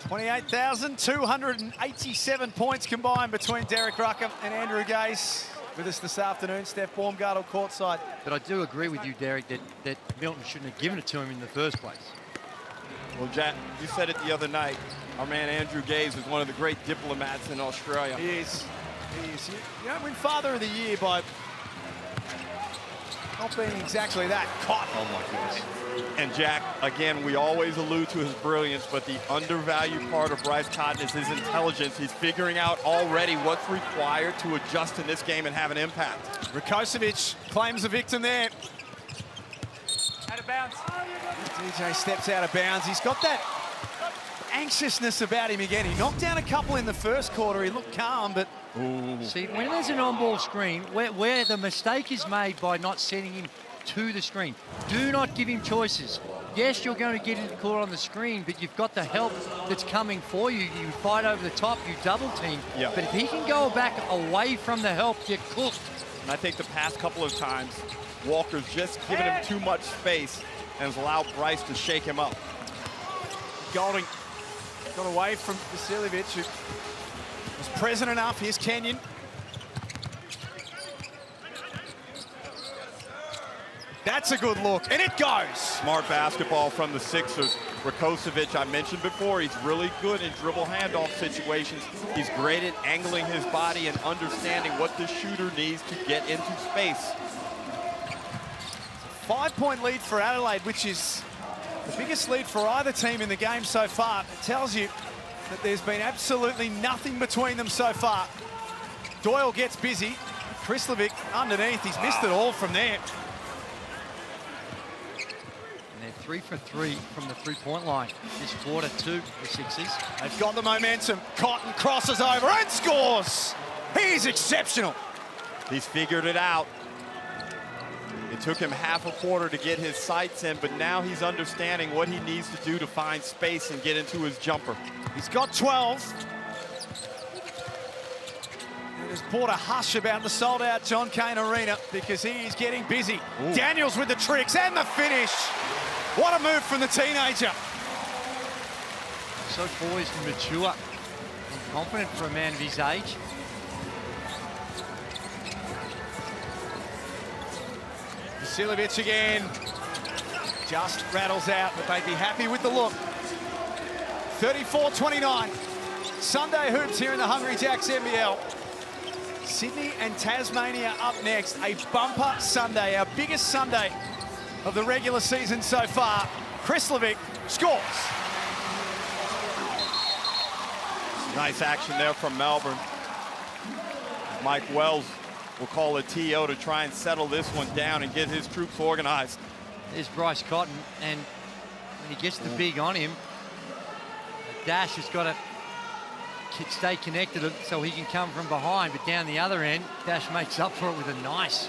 28,287 points combined between Derek Rucker and Andrew Gase. With us this afternoon, Steph Baumgartel courtside. But I do agree with you, Derek, that Milton shouldn't have given it to him in the first place. Well, Jack, you said it the other night. Our man Andrew Gase is one of the great diplomats in Australia. He is. He is. You don't win Father of the Year by not being exactly that. Caught. Oh, my goodness. And Jack, again, we always allude to his brilliance, but the undervalued part of Bryce Cotton is his intelligence. He's figuring out already what's required to adjust in this game and have an impact. Rakocevic claims a victim there. Out of bounds. DJ steps out of bounds. He's got that anxiousness about him again. He knocked down a couple in the first quarter. He looked calm, but... Ooh. See, when there's an on-ball screen, where the mistake is made by not sending him to the screen, do not give him choices. Yes, you're going to get into caught on the screen, but you've got the help that's coming for you. You fight over the top, you double team. Yep. But if he can go back away from the help, you're cooked. And I think the past couple of times, Walker's just given him too much space and has allowed Bryce to shake him up. Golding got away from Vasiljevic, who was present enough. Here's Kenyon. That's a good look, and it goes. Smart basketball from the Sixers. Rakocevic, I mentioned before, he's really good in dribble handoff situations. He's great at angling his body and understanding what the shooter needs to get into space. 5-point lead for Adelaide, which is the biggest lead for either team in the game so far. It tells you that there's been absolutely nothing between them so far. Doyle gets busy. Krislovic underneath. He's missed it all from there. And they're 3 for 3 from the three-point line this quarter too, the Sixers. They've got the momentum. Cotton crosses over and scores. He's exceptional. He's figured it out. It took him half a quarter to get his sights in, but now he's understanding what he needs to do to find space and get into his jumper. He's got 12. It has brought a hush about the sold-out John Cain Arena because he is getting busy. Ooh. Daniels with the tricks and the finish. What a move from the teenager. So poised and mature and confident for a man of his age. Vasiljevic again. Just rattles out, but they'd be happy with the look. 34-29. Sunday hoops here in the Hungry Jacks NBL. Sydney and Tasmania up next. A bumper Sunday, our biggest Sunday of the regular season so far. Krislovic scores. Nice action there from Melbourne. Mike Wells will call a TO to try and settle this one down and get his troops organized. There's Bryce Cotton, and when he gets the big on him, Dash has got to stay connected so he can come from behind, but down the other end, Dash makes up for it with a nice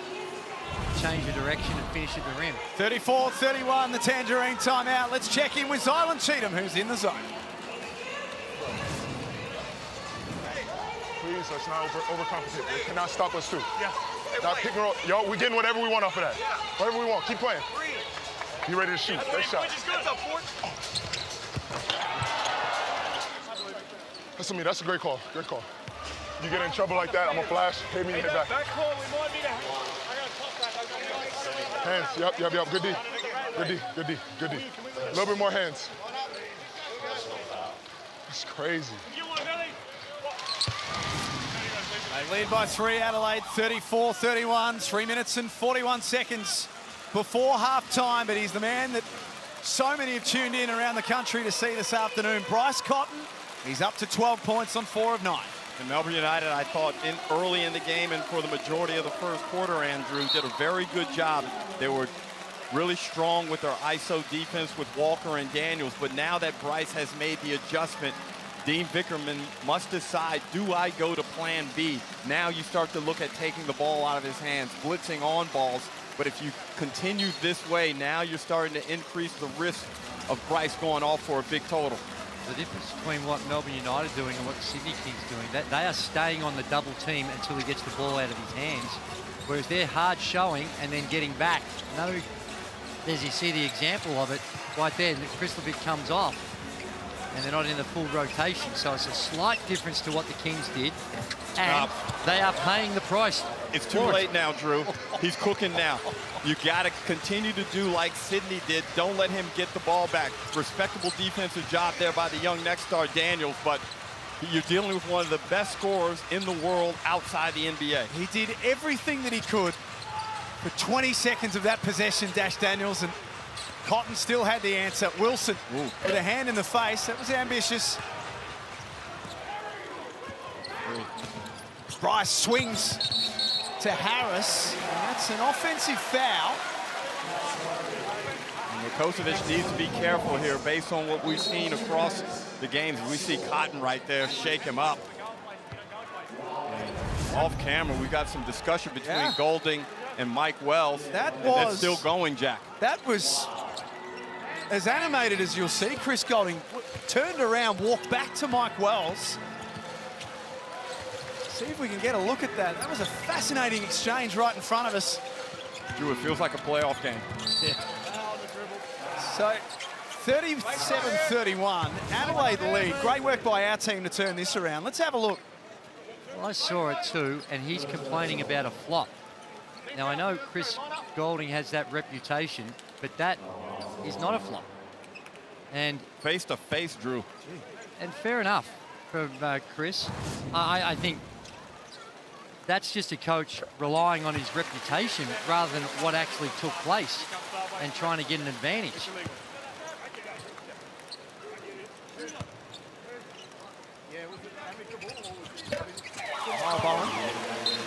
change of direction and finish at the rim. 34-31, the Tangerine timeout. Let's check in with Zylan Cheatham, who's in the zone. Please, let's not overcomplicate. They cannot stop us too. Yeah. Not pick and roll. Yo, we're getting whatever we want off of that. Whatever we want. Keep playing. Be ready to shoot. Next shot. That's me. That's a great call. Great call. You get in trouble like that, I'm gonna flash. Hit me and hit back. That call remind me to hands. Yep. Good D. Good D. A little bit more hands. That's crazy. They lead by 3, Adelaide, 34-31, 3 minutes and 41 seconds before half-time, but he's the man that so many have tuned in around the country to see this afternoon. Bryce Cotton, he's up to 12 points on 4 of 9. And Melbourne United, I thought, early in the game and for the majority of the first quarter, Andrew, did a very good job. They were really strong with their ISO defense with Walker and Daniels, but now that Bryce has made the adjustment, Dean Vickerman must decide, do I go to plan B? Now you start to look at taking the ball out of his hands, blitzing on balls. But if you continue this way, now you're starting to increase the risk of Bryce going off for a big total. The difference between what Melbourne United are doing and what Sydney Kings doing, that they are staying on the double team until he gets the ball out of his hands, whereas they're hard showing and then getting back. As you see the example of it right there, Krislovic comes off and they're not in the full rotation, so it's a slight difference to what the Kings did, and they are paying the price. It's too late now, Drew. He's cooking now. You got to continue to do like Sydney did. Don't let him get the ball back. Respectable defensive job there by the young next star, Daniels, but you're dealing with one of the best scorers in the world outside the NBA. He did everything that he could for 20 seconds of that possession, Dash Daniels, and Cotton still had the answer. Wilson with a hand in the face. That was ambitious. Bryce swings to Harris. And that's an offensive foul. And Kosovic needs to be careful here based on what we've seen across the games. We see Cotton right there shake him up. And off camera, we've got some discussion between Golding and Mike Wells. That's still going, Jack. That was as animated as you'll see. Chris Golding turned around, walked back to Mike Wells. See if we can get a look at that. That was a fascinating exchange right in front of us. Drew, it feels like a playoff game. Yeah. So 37-31, Adelaide the lead. Great work by our team to turn this around. Let's have a look. Well, I saw it too, and he's complaining about a flop. Now, I know Chris Golding has that reputation, but that is not a flop. And face to face, Drew. And fair enough from Chris. I think that's just a coach relying on his reputation rather than what actually took place and trying to get an advantage.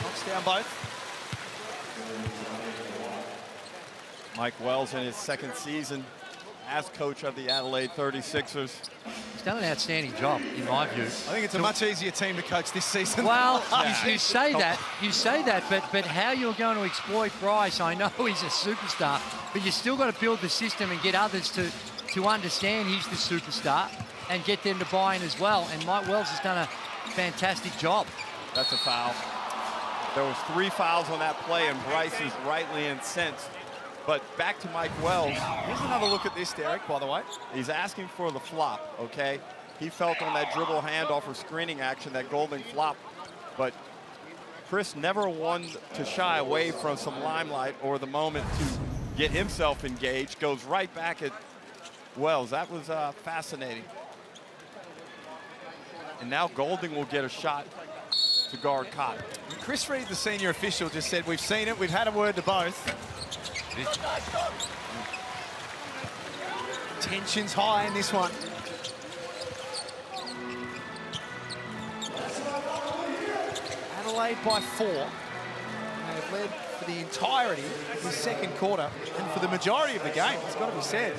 Knocks down both. Mike Wells in his second season as coach of the Adelaide 36ers. He's done an outstanding job, in my view. I think it's a much easier team to coach this season. Well, you say that, but how you're going to exploit Bryce, I know he's a superstar, but you still got to build the system and get others to understand he's the superstar and get them to buy in as well. And Mike Wells has done a fantastic job. That's a foul. There was 3 fouls on that play, and Bryce is rightly incensed. But back to Mike Wells. Here's another look at this, Derek, by the way. He's asking for the flop, okay? He felt on that dribble handoff or screening action that Golding flop. But Chris never won to shy away from some limelight or the moment to get himself engaged. Goes right back at Wells. That was fascinating. And now Golding will get a shot to guard Cotton. Chris Reed, the senior official, just said, we've seen it, we've had a word to both. Tension's high in this one. Adelaide by 4. They have led for the entirety of the second quarter and for the majority of the game, it's got to be said.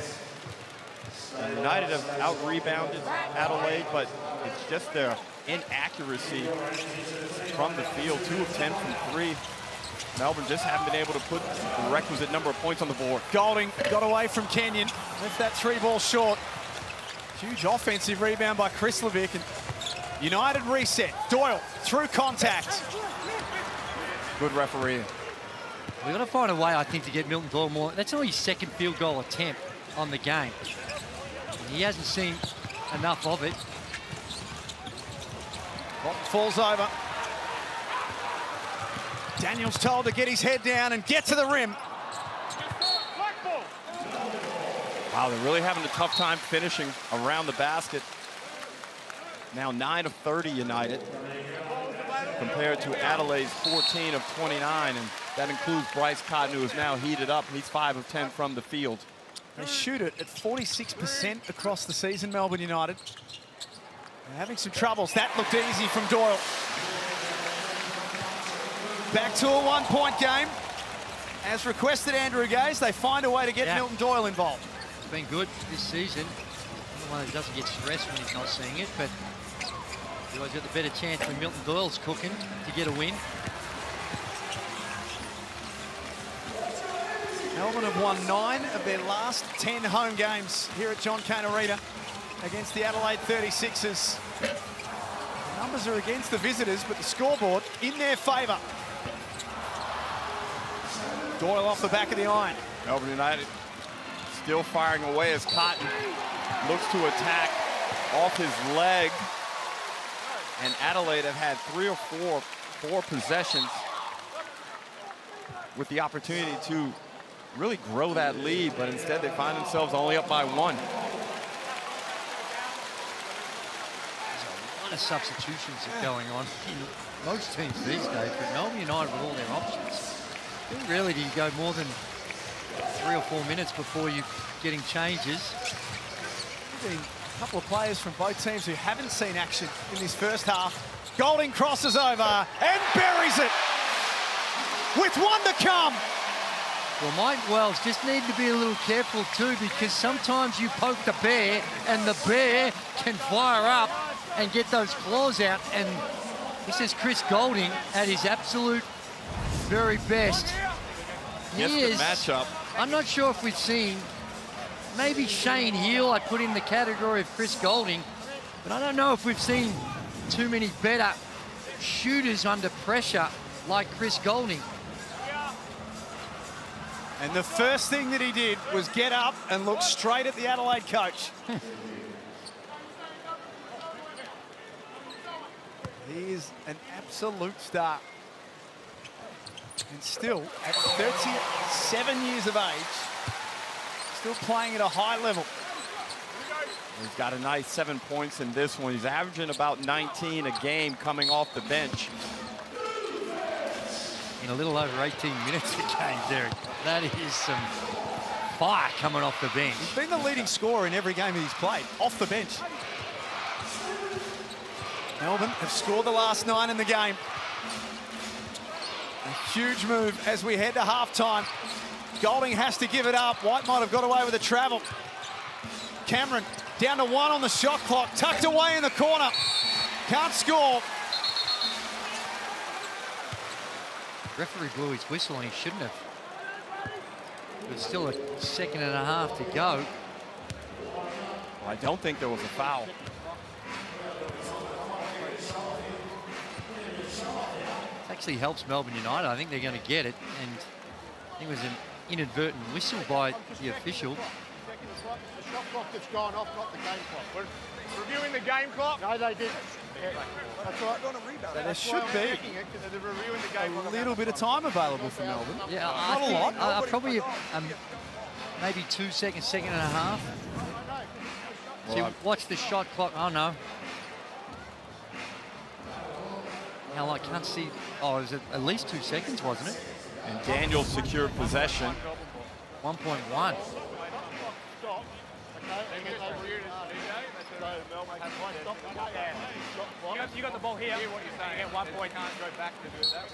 United have out-rebounded Adelaide, but it's just their inaccuracy from the field. 2 of 10 from 3. Melbourne just haven't been able to put the requisite number of points on the board. Golding got away from Kenyon, left that 3 ball short. Huge offensive rebound by Krislovic, and United reset. Doyle through contact. Good refereeing. We've got to find a way, I think, to get Milton Doyle more. That's only his second field goal attempt on the game. He hasn't seen enough of it. Falls over. Daniels told to get his head down and get to the rim. Wow, they're really having a tough time finishing around the basket. Now 9 of 30 United compared to Adelaide's 14 of 29, and that includes Bryce Cotton, who is now heated up. He's 5 of 10 from the field. They shoot it at 46% across the season, Melbourne United. They're having some troubles. That looked easy from Doyle. Back to a one-point game. As requested, Andrew Gaze, they find a way to get Milton Doyle involved. It's been good this season. The one that doesn't get stressed when he's not seeing it, but he always got the better chance when Milton Doyle's cooking to get a win. Melbourne have won 9 of their last 10 home games here at John Cain Arena against the Adelaide 36ers. The numbers are against the visitors, but the scoreboard in their favour. Doyle off the back of the iron. Melbourne United still firing away as Cotton looks to attack off his leg. And Adelaide have had 3 or 4 possessions with the opportunity to really grow that lead, but instead they find themselves only up by 1. There's a lot of substitutions going on in most teams these days, but Melbourne United with all their options. Rarely do you go more than 3 or 4 minutes before you're getting changes. A couple of players from both teams who haven't seen action in this first half. Golding crosses over and buries it with 1 to come. Well, Mike Wells just need to be a little careful too, because sometimes you poke the bear and the bear can fire up and get those claws out. And this is Chris Golding at his absolute very best. Yes, the matchup. I'm not sure if we've seen, maybe Shane Heal I put in the category of Chris Golding, but I don't know if we've seen too many better shooters under pressure like Chris Golding. And the first thing that he did was get up and look straight at the Adelaide coach. He is an absolute star. And still, at 37 years of age, still playing at a high level. He's got a nice 7 points in this one. He's averaging about 19 a game coming off the bench. In a little over 18 minutes a game, Derek. That is some fire coming off the bench. He's been the leading scorer in every game that he's played, off the bench. Melbourne have scored the last 9 in the game. A huge move as we head to halftime. Golding has to give it up. White might have got away with the travel. Cameron down to 1 on the shot clock, tucked away in the corner. Can't score. Referee blew his whistle and he shouldn't have. There's still a 1.5 seconds to go. I don't think there was a foul. It actually helps Melbourne United. I think they're going to get it. And I think it was an inadvertent whistle by the official. The shot clock that's gone off, not the game clock. We're reviewing the game clock. No, they didn't. That's right. So there should be a little bit of time available for Melbourne. Yeah, not a lot. Probably maybe 2 seconds, 1.5 seconds. So watch the shot clock. Oh no. Now I can't see. Oh, it was at least 2 seconds, wasn't it? And Daniel secured possession. 1.1. You got the ball here. What you're saying. At 1 point, can't go back to do that.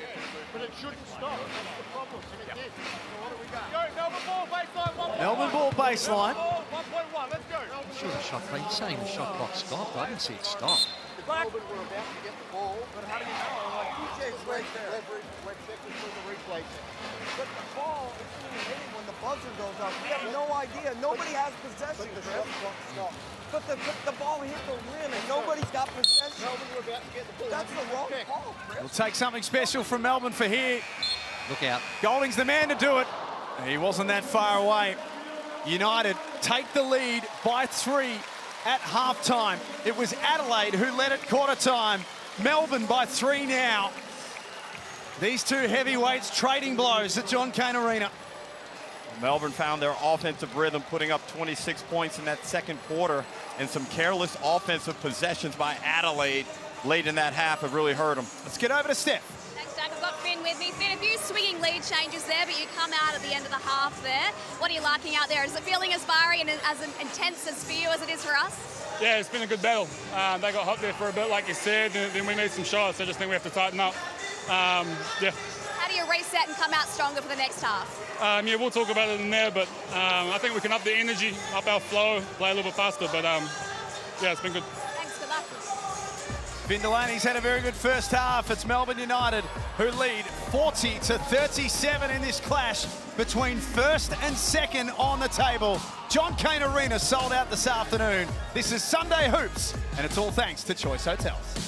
But it shouldn't stop. That's the problem. If it did. So what do we got? Go, Melbourne ball baseline. Melbourne ball baseline. 1.1. Let's go. I'm sure the shot clock. You're saying the shot clock stopped. I didn't see it stop. Melbourne were about to get the ball, but how do you know? Like DJ's right there. We're checking for the replay. But the ball is being hit when the buzzer goes off. We have no idea. Nobody has possession. But the shot clock stopped. But the ball hit the rim and nobody's got possession. Melbourne were about to get the ball. That's the wrong call, Chris. We'll take something special from Melbourne for here. Look out. Golding's the man to do it. He wasn't that far away. United take the lead by 3 at halftime. It was Adelaide who led at quarter time. Melbourne by 3 now. These two heavyweights trading blows at John Cain Arena. Melbourne found their offensive rhythm, putting up 26 points in that second quarter, and some careless offensive possessions by Adelaide late in that half have really hurt them. Let's get over to Steph. Thanks, Jack. I've got Flynn along with me. Finn, a few swinging lead changes there, but you come out at the end of the half there. What are you liking out there? Is it feeling as fiery and as intense as for you as it is for us? Yeah, it's been a good battle. They got hot there for a bit, like you said, and then we made some shots. I just think we have to tighten up. Yeah. How do you reset and come out stronger for the next half? Yeah, we'll talk about it in there, but I think we can up the energy, up our flow, play a little bit faster, but yeah, it's been good. Thanks, good luck. Finn Delaney's had a very good first half. It's Melbourne United who lead 40-37 in this clash between first and second on the table. John Cain Arena sold out this afternoon. This is Sunday Hoops, and it's all thanks to Choice Hotels.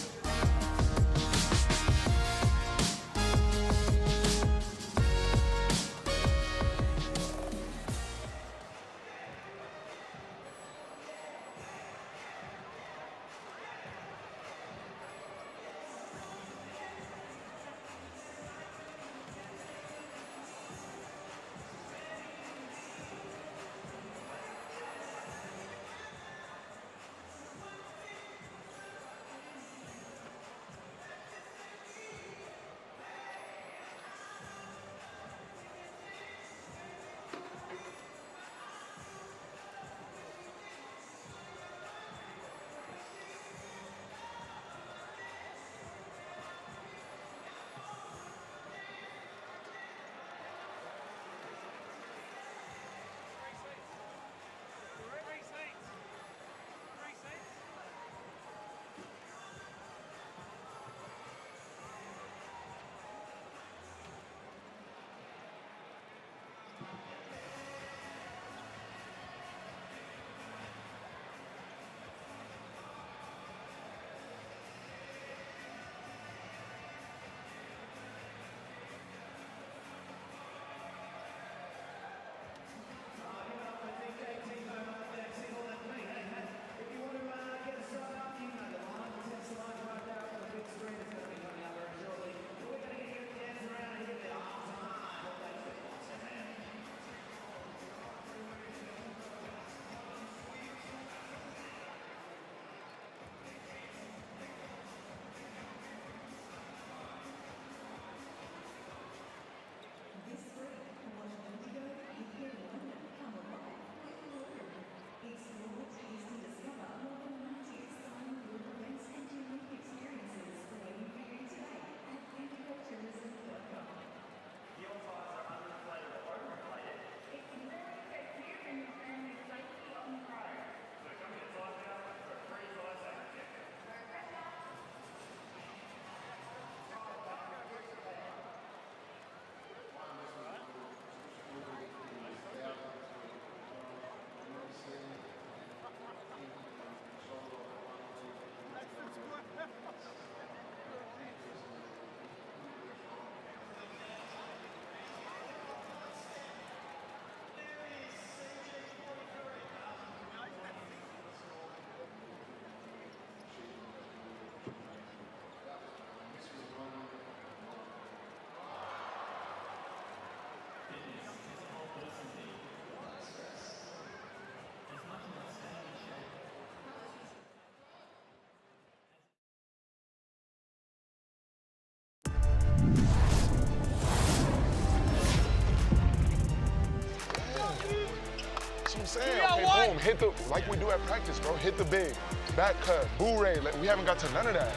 Okay, boom, hit the, like we do at practice, bro. Hit the big, back cut, boo-ray. Like, we haven't got to none of that.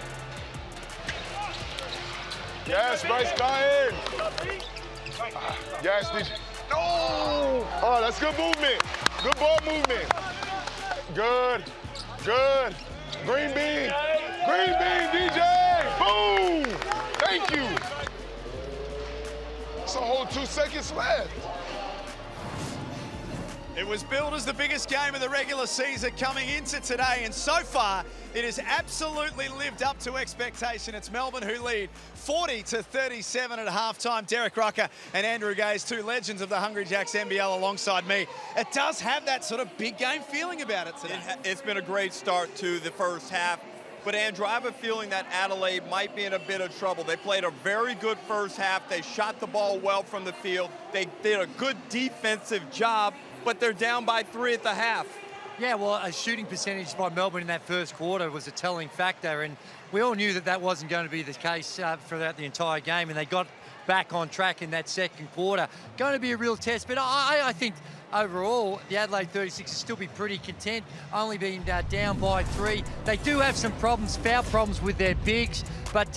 Yes, Bryce Kyan. Yes, DJ. No! Oh, that's good movement. Good ball movement. Good, good. Green bean. Green bean, DJ. Boom! Thank you. It's a whole 2 seconds left. It was billed as the biggest game of the regular season coming into today, and so far it has absolutely lived up to expectation. It's Melbourne who lead 40-37 at halftime. Derek Rucker and Andrew Gaze, two legends of the Hungry Jacks NBL alongside me. It does have that sort of big game feeling about it today. It's been a great start to the first half. But Andrew, I have a feeling that Adelaide might be in a bit of trouble. They played a very good first half. They shot the ball well from the field. They did a good defensive job, but they're down by 3 at the half. Yeah, well, a shooting percentage by Melbourne in that first quarter was a telling factor, and we all knew that that wasn't going to be the case throughout the entire game, and they got back on track in that second quarter. Going to be a real test, but I think overall, the Adelaide 36 will still be pretty content, only being down by 3. They do have some problems, foul problems with their bigs, but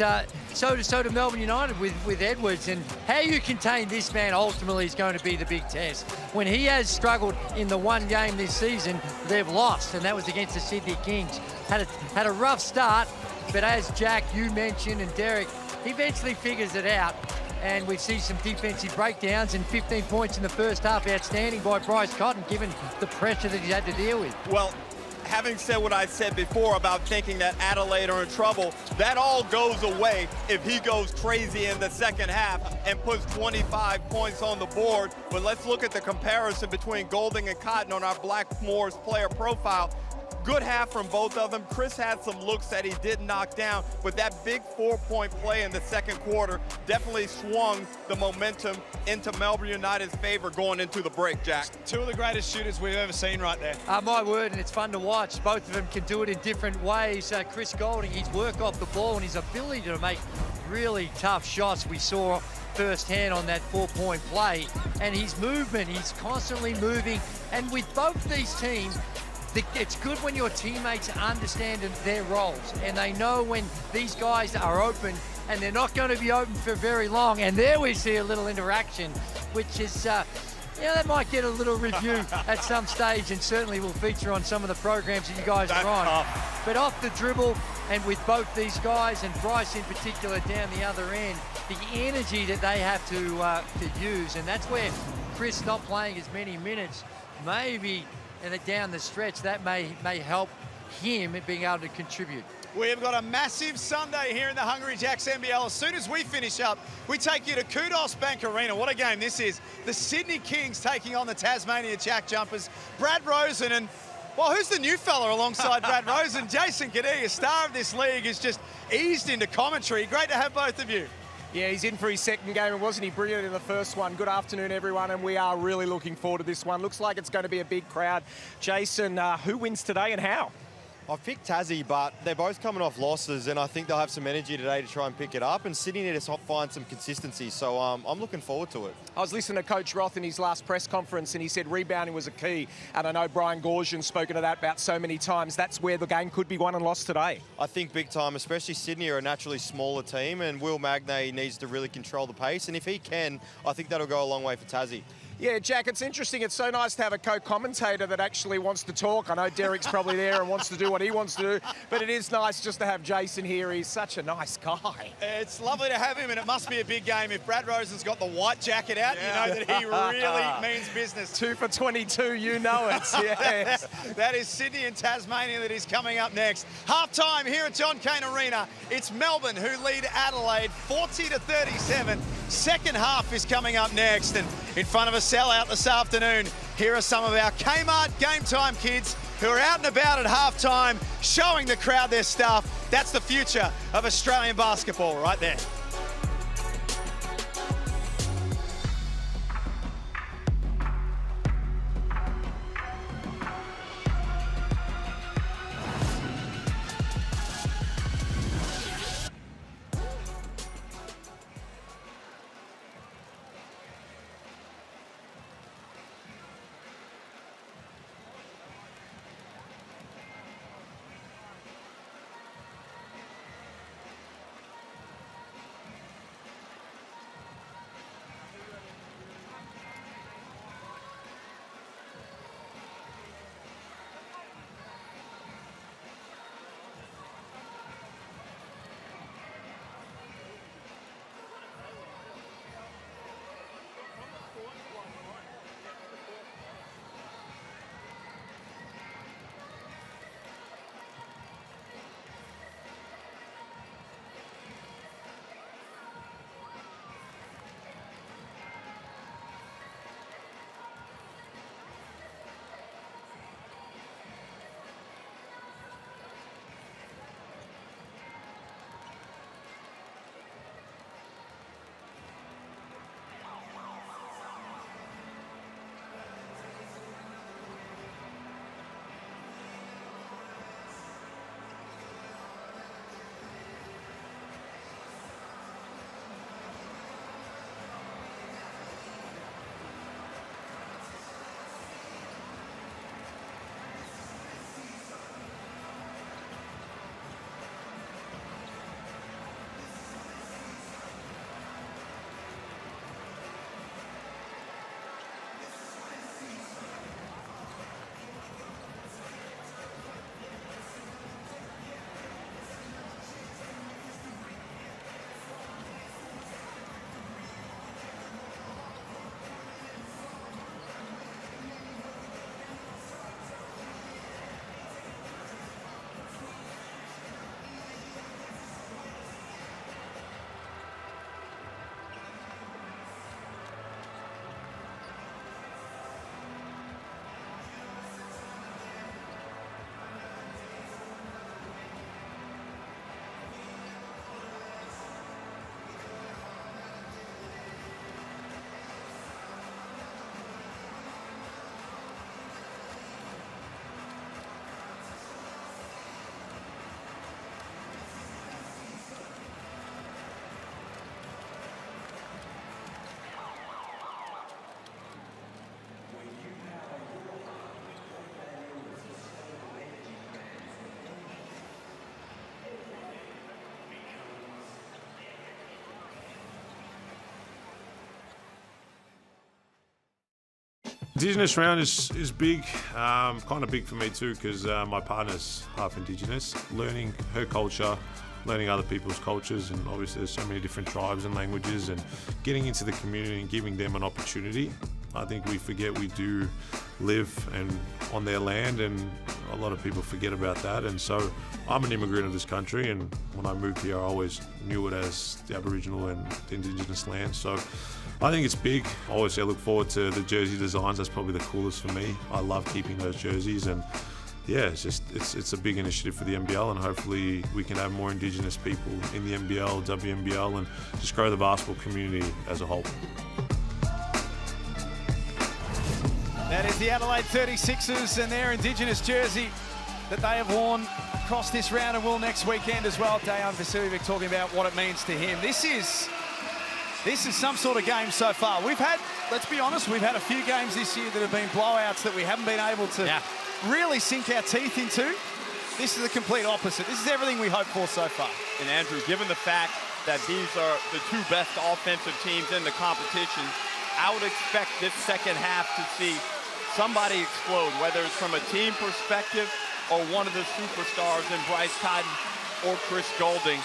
so do Melbourne United with Edwards. And how you contain this man ultimately is going to be the big test. When he has struggled in the one game this season, they've lost, and that was against the Sydney Kings. Had a rough start, but as Jack, you mentioned, and Derek, he eventually figures it out. And we see some defensive breakdowns, and 15 points in the first half, outstanding by Bryce Cotton, given the pressure that he's had to deal with. Well, having said what I said before about thinking that Adelaide are in trouble, that all goes away if he goes crazy in the second half and puts 25 points on the board. But let's look at the comparison between Golding and Cotton on our Blackmore's player profile. Good half from both of them. Chris had some looks that he did knock down, but that big 4-point play in the second quarter definitely swung the momentum into Melbourne United's favor going into the break, Jack. Two of the greatest shooters we've ever seen right there. My word, and it's fun to watch. Both of them can do it in different ways. Chris Golding, his work off the ball and his ability to make really tough shots we saw firsthand on that 4-point play. And his movement, he's constantly moving. And with both these teams, it's good when your teammates understand their roles and they know when these guys are open and they're not going to be open for very long. And there we see a little interaction, which is, that might get a little review at some stage and certainly will feature on some of the programs that you guys are on. But off the dribble, and with both these guys and Bryce in particular down the other end, the energy that they have to use, and that's where Chris not playing as many minutes, maybe and down the stretch, that may help him being able to contribute. We have got a massive Sunday here in the Hungry Jacks NBL. As soon as we finish up, we take you to Kudos Bank Arena. What a game this is. The Sydney Kings taking on the Tasmania Jack Jumpers. Brad Rosen and, well, who's the new fella alongside Brad Rosen? Jason Kadee, a star of this league, has just eased into commentary. Great to have both of you. Yeah, he's in for his second game, and wasn't he brilliant in the first one? Good afternoon, everyone, and we are really looking forward to this one. Looks like it's going to be a big crowd. Jason, who wins today and how? I've picked Tassie, but they're both coming off losses, and I think they'll have some energy today to try and pick it up, and Sydney need to find some consistency, so I'm looking forward to it. I was listening to Coach Roth in his last press conference, and he said rebounding was a key, and I know Brian Goorjian's spoken to that about so many times. That's where the game could be won and lost today. I think big time, especially Sydney are a naturally smaller team, and Will Magnay needs to really control the pace, and if he can, I think that'll go a long way for Tassie. Yeah, Jack, it's interesting. It's so nice to have a co-commentator that actually wants to talk. I know Derek's probably there and wants to do what he wants to do, but it is nice just to have Jason here. He's such a nice guy. It's lovely to have him, and it must be a big game. If Brad Rosen's got the white jacket out, you know that he really means business. 2 for 22, you know it. Yes. That is Sydney and Tasmania that is coming up next. Half-time here at John Cain Arena. It's Melbourne who lead Adelaide 40-37. Second half is coming up next, and in front of a sellout this afternoon, here are some of our Kmart Game Time kids who are out and about at halftime, showing the crowd their stuff. That's the future of Australian basketball right there. Indigenous round is big, kind of big for me too, because my partner's half Indigenous. Learning her culture, learning other people's cultures, and obviously there's so many different tribes and languages, and getting into the community and giving them an opportunity. I think we forget we do live on their land, and a lot of people forget about that. And so I'm an immigrant of this country, and when I moved here I always knew it as the Aboriginal and the Indigenous land. So I think it's big. Obviously I look forward to the jersey designs. That's probably the coolest for me. I love keeping those jerseys, and yeah, it's a big initiative for the NBL, and hopefully we can have more Indigenous people in the NBL, WNBL, and just grow the basketball community as a whole. That is the Adelaide 36ers and their Indigenous jersey that they have worn across this round and will next weekend as well. Dejan Vasiljevic talking about what it means to him. This is some sort of game so far. We've had, let's be honest, we've had a few games this year that have been blowouts that we haven't been able to really sink our teeth into. This is the complete opposite. This is everything we hoped for so far. And Andrew, given the fact that these are the two best offensive teams in the competition, I would expect this second half to see somebody explode, whether it's from a team perspective or one of the superstars in Bryce Cotton or Chris Goulding.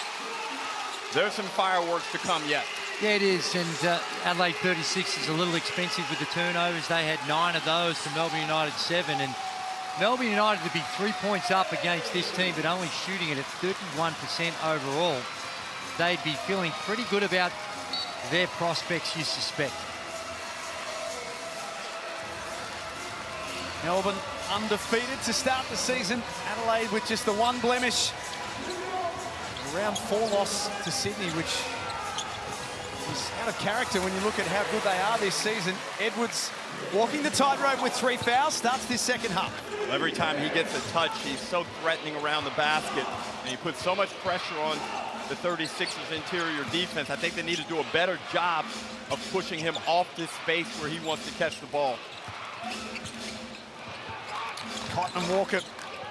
There's some fireworks to come yet. Yeah, it is, and Adelaide 36 is a little expensive with the turnovers. They had 9 of those to Melbourne United 7, and Melbourne United to be 3 points up against this team, but only shooting it at 31% overall. They'd be feeling pretty good about their prospects, you suspect. Melbourne undefeated to start the season. Adelaide with just the one blemish. A round 4 loss to Sydney, which is out of character when you look at how good they are this season. Edwards walking the tightrope with 3 fouls, starts this second half. Well, every time he gets a touch, he's so threatening around the basket, and he puts so much pressure on the 36ers interior defense. I think they need to do a better job of pushing him off this space where he wants to catch the ball. Cotton and Walker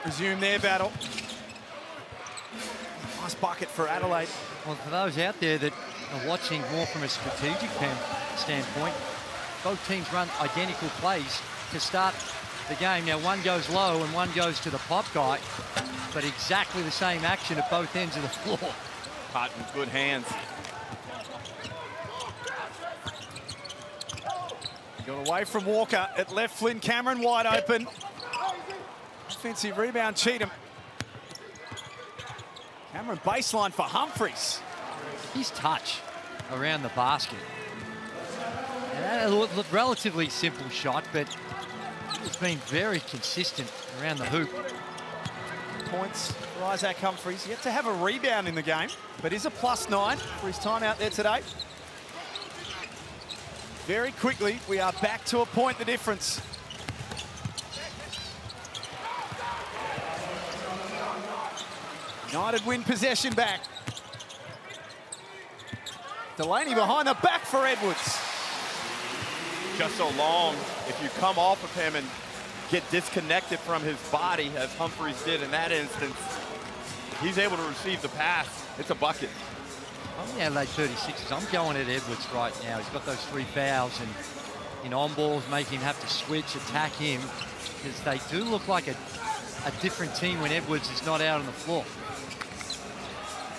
resume their battle. Nice bucket for Adelaide. Well, for those out there that are watching more from a strategic standpoint, both teams run identical plays to start the game. Now, one goes low and one goes to the pop guy, but exactly the same action at both ends of the floor. Cotton, good hands. Got away from Walker. It left Flynn Cameron wide open. Offensive rebound, Cheatham. Cameron baseline for Humphries. His touch around the basket. A relatively simple shot, but it's been very consistent around the hoop. Points for Isaac Humphries. Yet to have a rebound in the game, but is a +9 for his time out there today. Very quickly, we are back to a point the difference. United win possession back. Delaney behind the back for Edwards. Just so long, if you come off of him and get disconnected from his body, as Humphries did in that instance, he's able to receive the pass. It's a bucket. I'm the Adelaide 36ers. I'm going at Edwards right now. He's got those 3 fouls, and in on balls make him have to switch, attack him, because they do look like a different team when Edwards is not out on the floor.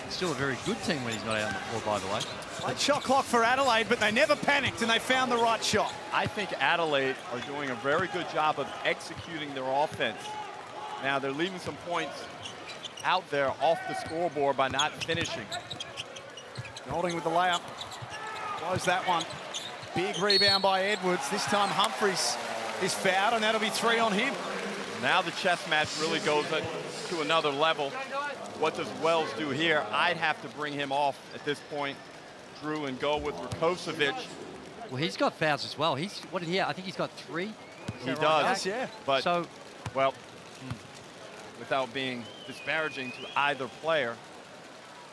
Still a very good team when he's not out on the floor, by the way. Late shot clock for Adelaide, but they never panicked and they found the right shot. I think Adelaide are doing a very good job of executing their offense. Now they're leaving some points out there off the scoreboard by not finishing. Golding with the layup. Close that one. Big rebound by Edwards. This time Humphries is fouled, and that'll be 3 on him. Now the chess match really goes to another level. What does Wells do here? I'd have to bring him off at this point, Drew, and go with Rakocevic. Well, he's got fouls as well. What did he have? I think he's got 3. He does, yeah. But, so, well, without being disparaging to either player,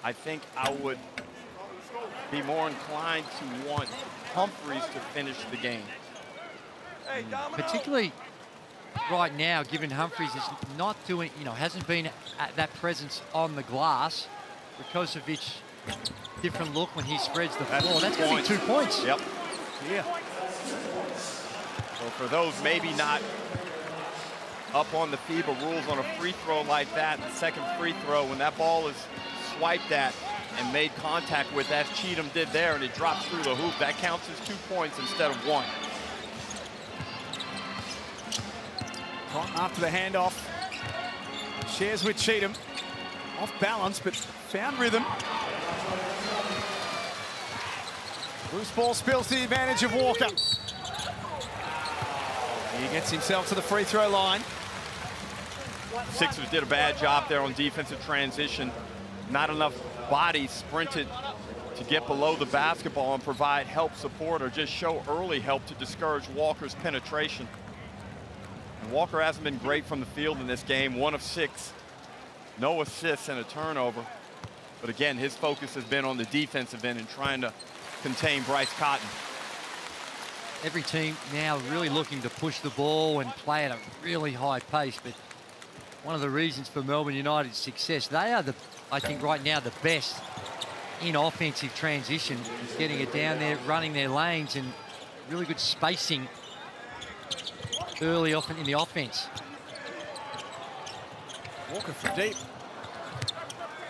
I think I would be more inclined to want Humphries to finish the game. Particularly right now, given Humphries is not doing, hasn't been at that presence on the glass. Rakocevic, different look when he spreads the floor. That's going to be 2 points. Yep. Yeah. So for those maybe not up on the FIBA rules on a free throw like that, the second free throw, when that ball is swiped at and made contact with, as Cheatham did there, and it drops through the hoop, that counts as 2 points instead of 1. Cotton after the handoff. Shares with Cheatham. Off balance, but found rhythm. Loose ball spills to the advantage of Walker. He gets himself to the free throw line. Sixers did a bad job there on defensive transition. Not enough bodies sprinted to get below the basketball and provide help, support, or just show early help to discourage Walker's penetration. And Walker hasn't been great from the field in this game. 1 of 6. No assists and a turnover. But again, his focus has been on the defensive end and trying to contain Bryce Cotton. Every team now really looking to push the ball and play at a really high pace. But one of the reasons for Melbourne United's success, they are, I think right now, the best in offensive transition, getting it down there, running their lanes, and really good spacing early often in the offense. Walker from deep.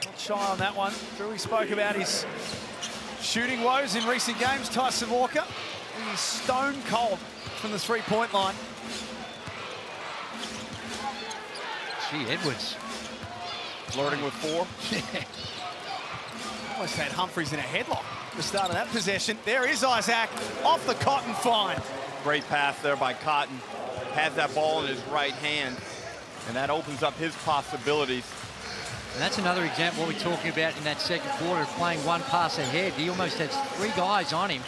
Not shy on that one. Drew, spoke about his shooting woes in recent games. Tyson Walker, he's stone cold from the three-point line. Gee, Edwards. Flirting with 4. Almost had Humphries in a headlock at the start of that possession. There is Isaac off the Cotton find. Great pass there by Cotton. Has that ball in his right hand, and that opens up his possibilities. And that's another example what we're talking about in that second quarter, playing one pass ahead. He almost has 3 guys on him,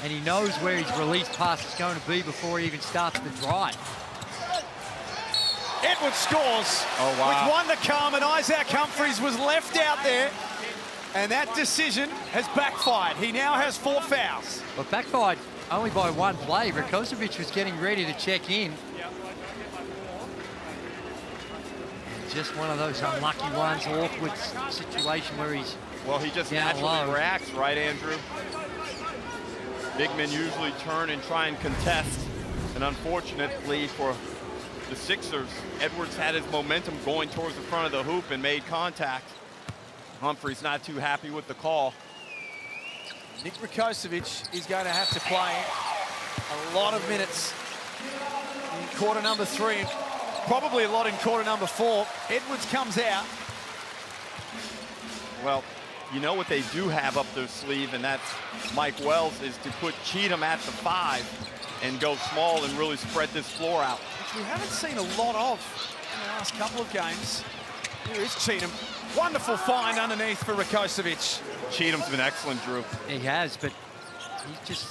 and he knows where his release pass is going to be before he even starts the drive. Edwards scores with 1 to come, and Isaac Humphries was left out there, and that decision has backfired. He now has 4 fouls. But backfired only by 1 play. Rakocevic was getting ready to check in. Just one of those unlucky ones, awkward situation where he's he just naturally reacts, right, Andrew? Big men usually turn and try and contest, and unfortunately for the Sixers, Edwards had his momentum going towards the front of the hoop and made contact. Humphries not too happy with the call. Nick Rakocevic is going to have to play a lot of minutes in quarter number 3, and probably a lot in quarter number 4. Edwards comes out. Well, you know what they do have up their sleeve, and that's Mike Wells, is to put Cheatham at the 5 and go small and really spread this floor out. Which we haven't seen a lot of in the last couple of games. Here is Cheatham. Wonderful find underneath for Rakocevic. Cheatham's been excellent, Drew. He has, but he's just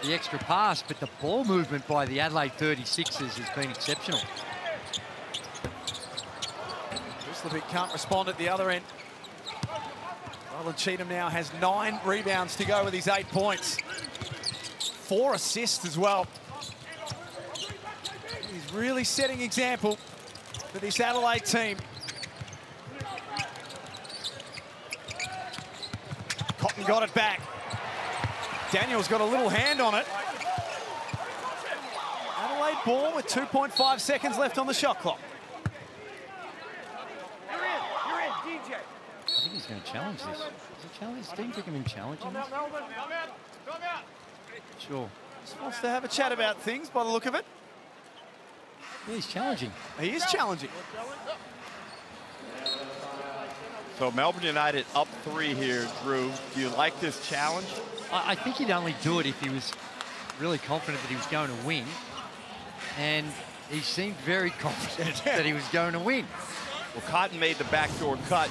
the extra pass, but the ball movement by the Adelaide 36ers has been exceptional. Krislovic can't respond at the other end. Zylan Cheatham now has 9 rebounds to go with his 8 points. 4 assists as well. He's really setting example for this Adelaide team. Cotton got it back. Daniel's got a little hand on it. Adelaide ball with 2.5 seconds left on the shot clock. You're in, DJ. I think he's going to challenge this. Is he challenge? Didn't think of him challenging this? Come out. Sure. Just wants to have a chat about things by the look of it. Yeah, he's challenging. He is challenging. So Melbourne United up 3 here, Drew. Do you like this challenge? I think he'd only do it if he was really confident that he was going to win. And he seemed very confident that he was going to win. Well, Cotton made the backdoor cut.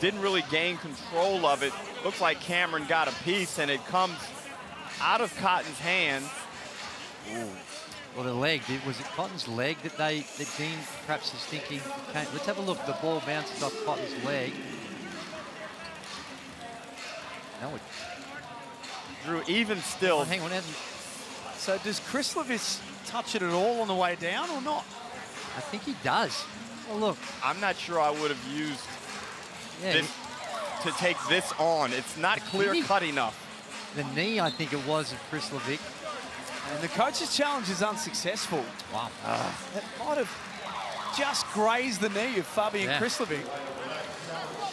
Didn't really gain control of it. Looks like Cameron got a piece, and it comes out of Cotton's hands. Ooh. Well, the leg, was it Cotton's leg that Dean perhaps is thinking? Okay, let's have a look. The ball bounces off Cotton's leg. No, it... Drew, even still. Oh, hang on, hasn't... So does Krislovic touch it at all on the way down or not? I think he does. Well, look. I'm not sure I would have used this to take this on. It's not clear-cut enough. The knee, I think it was, of Krislovic. And the coach's challenge is unsuccessful. Wow. That might have just grazed the knee of Fabian Krislovic.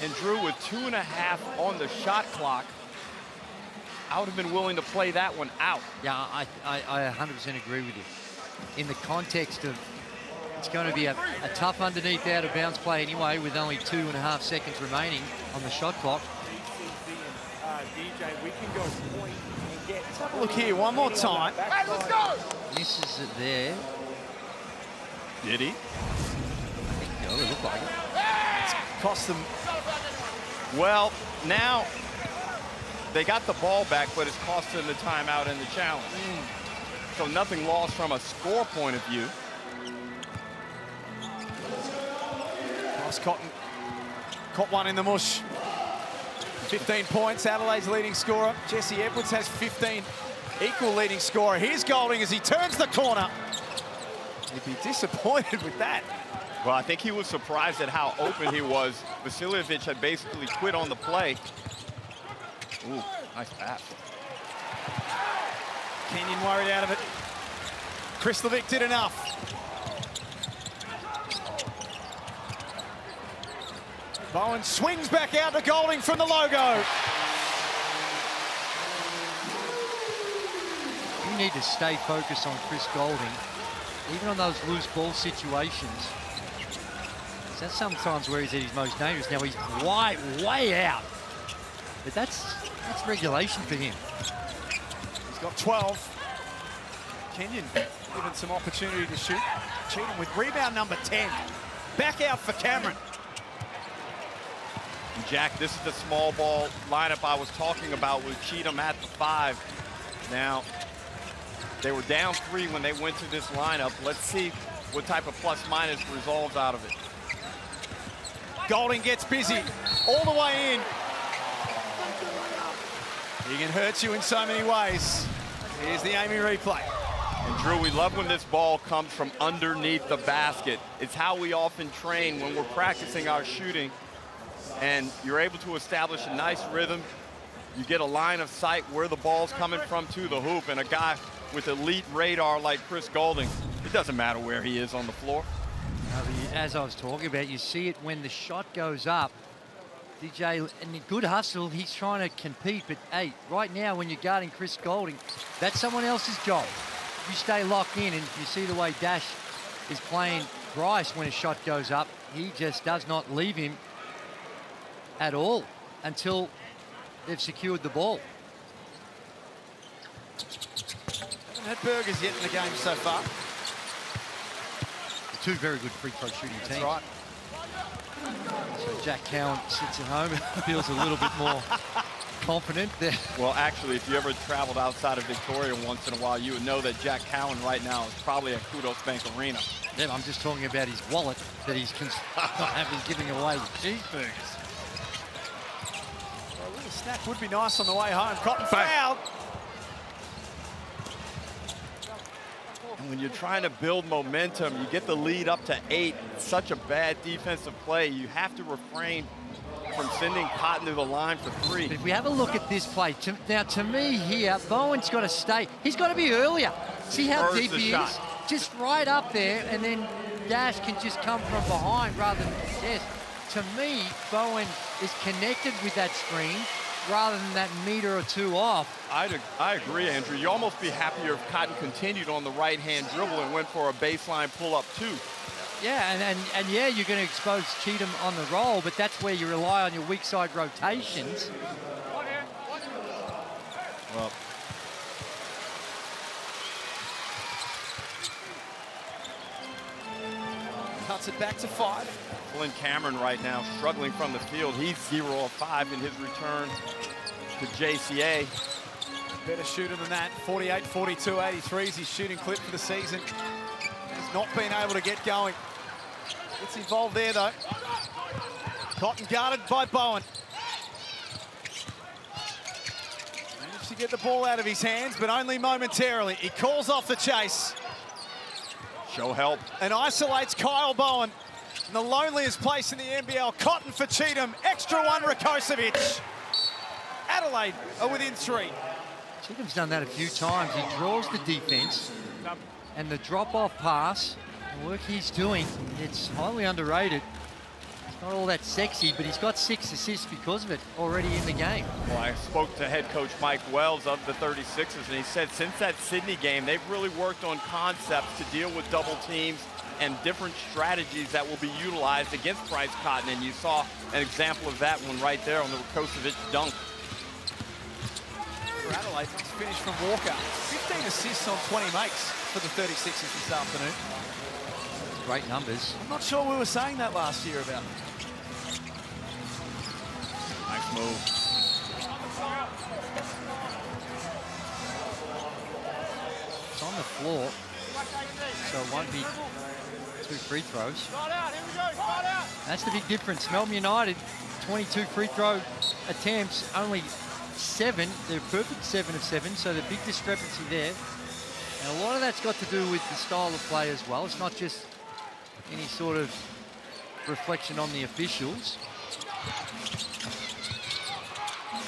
And Drew, with 2.5 on the shot clock, I would have been willing to play that one out. Yeah, I 100% agree with you. In the context of it's going to be a tough underneath out of bounds play anyway, with only 2.5 seconds remaining on the shot clock. DJ, we can go point and get. Let's have a look here one more time. Hey, let's go! Misses it there. Did he? Yeah, it looked like it. It's cost them. Well, now they got the ball back, but it's cost them the timeout and the challenge. So nothing lost from a score point of view. Ross Cotton caught one in the mush. 15 points, Adelaide's leading scorer. Jesse Edwards has 15, equal leading scorer. Here's Golding as he turns the corner. He'd be disappointed with that. Well, I think he was surprised at how open he was. Vasiljevic had basically quit on the play. Ooh, nice pass. Kenyon worried out of it. Krislovic did enough. Bowen swings back out to Golding from the logo. You need to stay focused on Chris Golding, even on those loose ball situations. That's sometimes where he's at his most dangerous. Now he's way out. But that's regulation for him. He's got 12. Kenyon given some opportunity to shoot. Cheatham with rebound number 10. Back out for Cameron. And Jack, this is the small ball lineup I was talking about with Cheatham at the 5. Now, they were down 3 when they went to this lineup. Let's see what type of plus-minus resolves out of it. Golding gets busy all the way in. He can hurt you in so many ways. Here's the Amy replay. And Drew, we love when this ball comes from underneath the basket. It's how we often train when we're practicing our shooting. And you're able to establish a nice rhythm. You get a line of sight where the ball's coming from to the hoop. And a guy with elite radar like Chris Golding, it doesn't matter where he is on the floor. As I was talking about, you see it when the shot goes up. DJ, and a good hustle, he's trying to compete, but hey, right now when you're guarding Chris Golding, that's someone else's job. You stay locked in, and you see the way Dash is playing Bryce when a shot goes up. He just does not leave him at all until they've secured the ball. Haven't had burgers yet in the game so far. Two very good free throw shooting teams. That's right. So Jack Cowan sits at home, feels a little bit more confident there. Well, actually, if you ever traveled outside of Victoria once in a while, you would know that Jack Cowan right now is probably at Kudos Bank Arena. Yeah, I'm just talking about his wallet that he's giving away cheeseburgers. Well, a little snack would be nice on the way home. Cotton fouled. And when you're trying to build momentum, you get the lead up to 8. It's such a bad defensive play. You have to refrain from sending Cotton to the line for 3. But if we have a look at this play, now to me here, Bowen's got to stay. He's got to be earlier. See how deep he is? Just right up there, and then Dash can just come from behind rather than yes. To me, Bowen is connected with that screen rather than that meter or two off. I agree, Andrew. You almost be happier if Cotton continued on the right-hand dribble and went for a baseline pull-up too. Yeah, and yeah, you're going to expose Cheatham on the roll, but that's where you rely on your weak side rotations. Well, cuts it back to 5. Flynn Cameron right now struggling from the field. He's 0 of 5 in his return to JCA. Better shooter than that. 48, 42, 83 is his shooting clip for the season. Has not been able to get going. Gets involved there though. Cotton guarded by Bowen. Managed to get the ball out of his hands, but only momentarily. He calls off the chase. Show help. And isolates Kyle Bowen in the loneliest place in the NBL. Cotton for Cheatham. Extra one, Rakocevic. Adelaide are within 3. Cheatham's done that a few times. He draws the defense, and the drop-off pass, the work he's doing, it's highly underrated. It's not all that sexy, but he's got 6 assists because of it already in the game. Well, I spoke to head coach Mike Wells of the 36ers, and he said since that Sydney game, they've really worked on concepts to deal with double teams and different strategies that will be utilized against Bryce Cotton, and you saw an example of that one right there on the Rakocevic dunk. For Adelaide, it's finished from Walker. 15 assists on 20 makes for the 36ers this afternoon. Great numbers. I'm not sure we were saying that last year about him. Nice move. It's on the floor, so it won't be 2 free throws. That's the big difference. Melbourne United, 22 free throw attempts, only 7. They're perfect 7 of 7, so the big discrepancy there. And a lot of that's got to do with the style of play as well. It's not just any sort of reflection on the officials.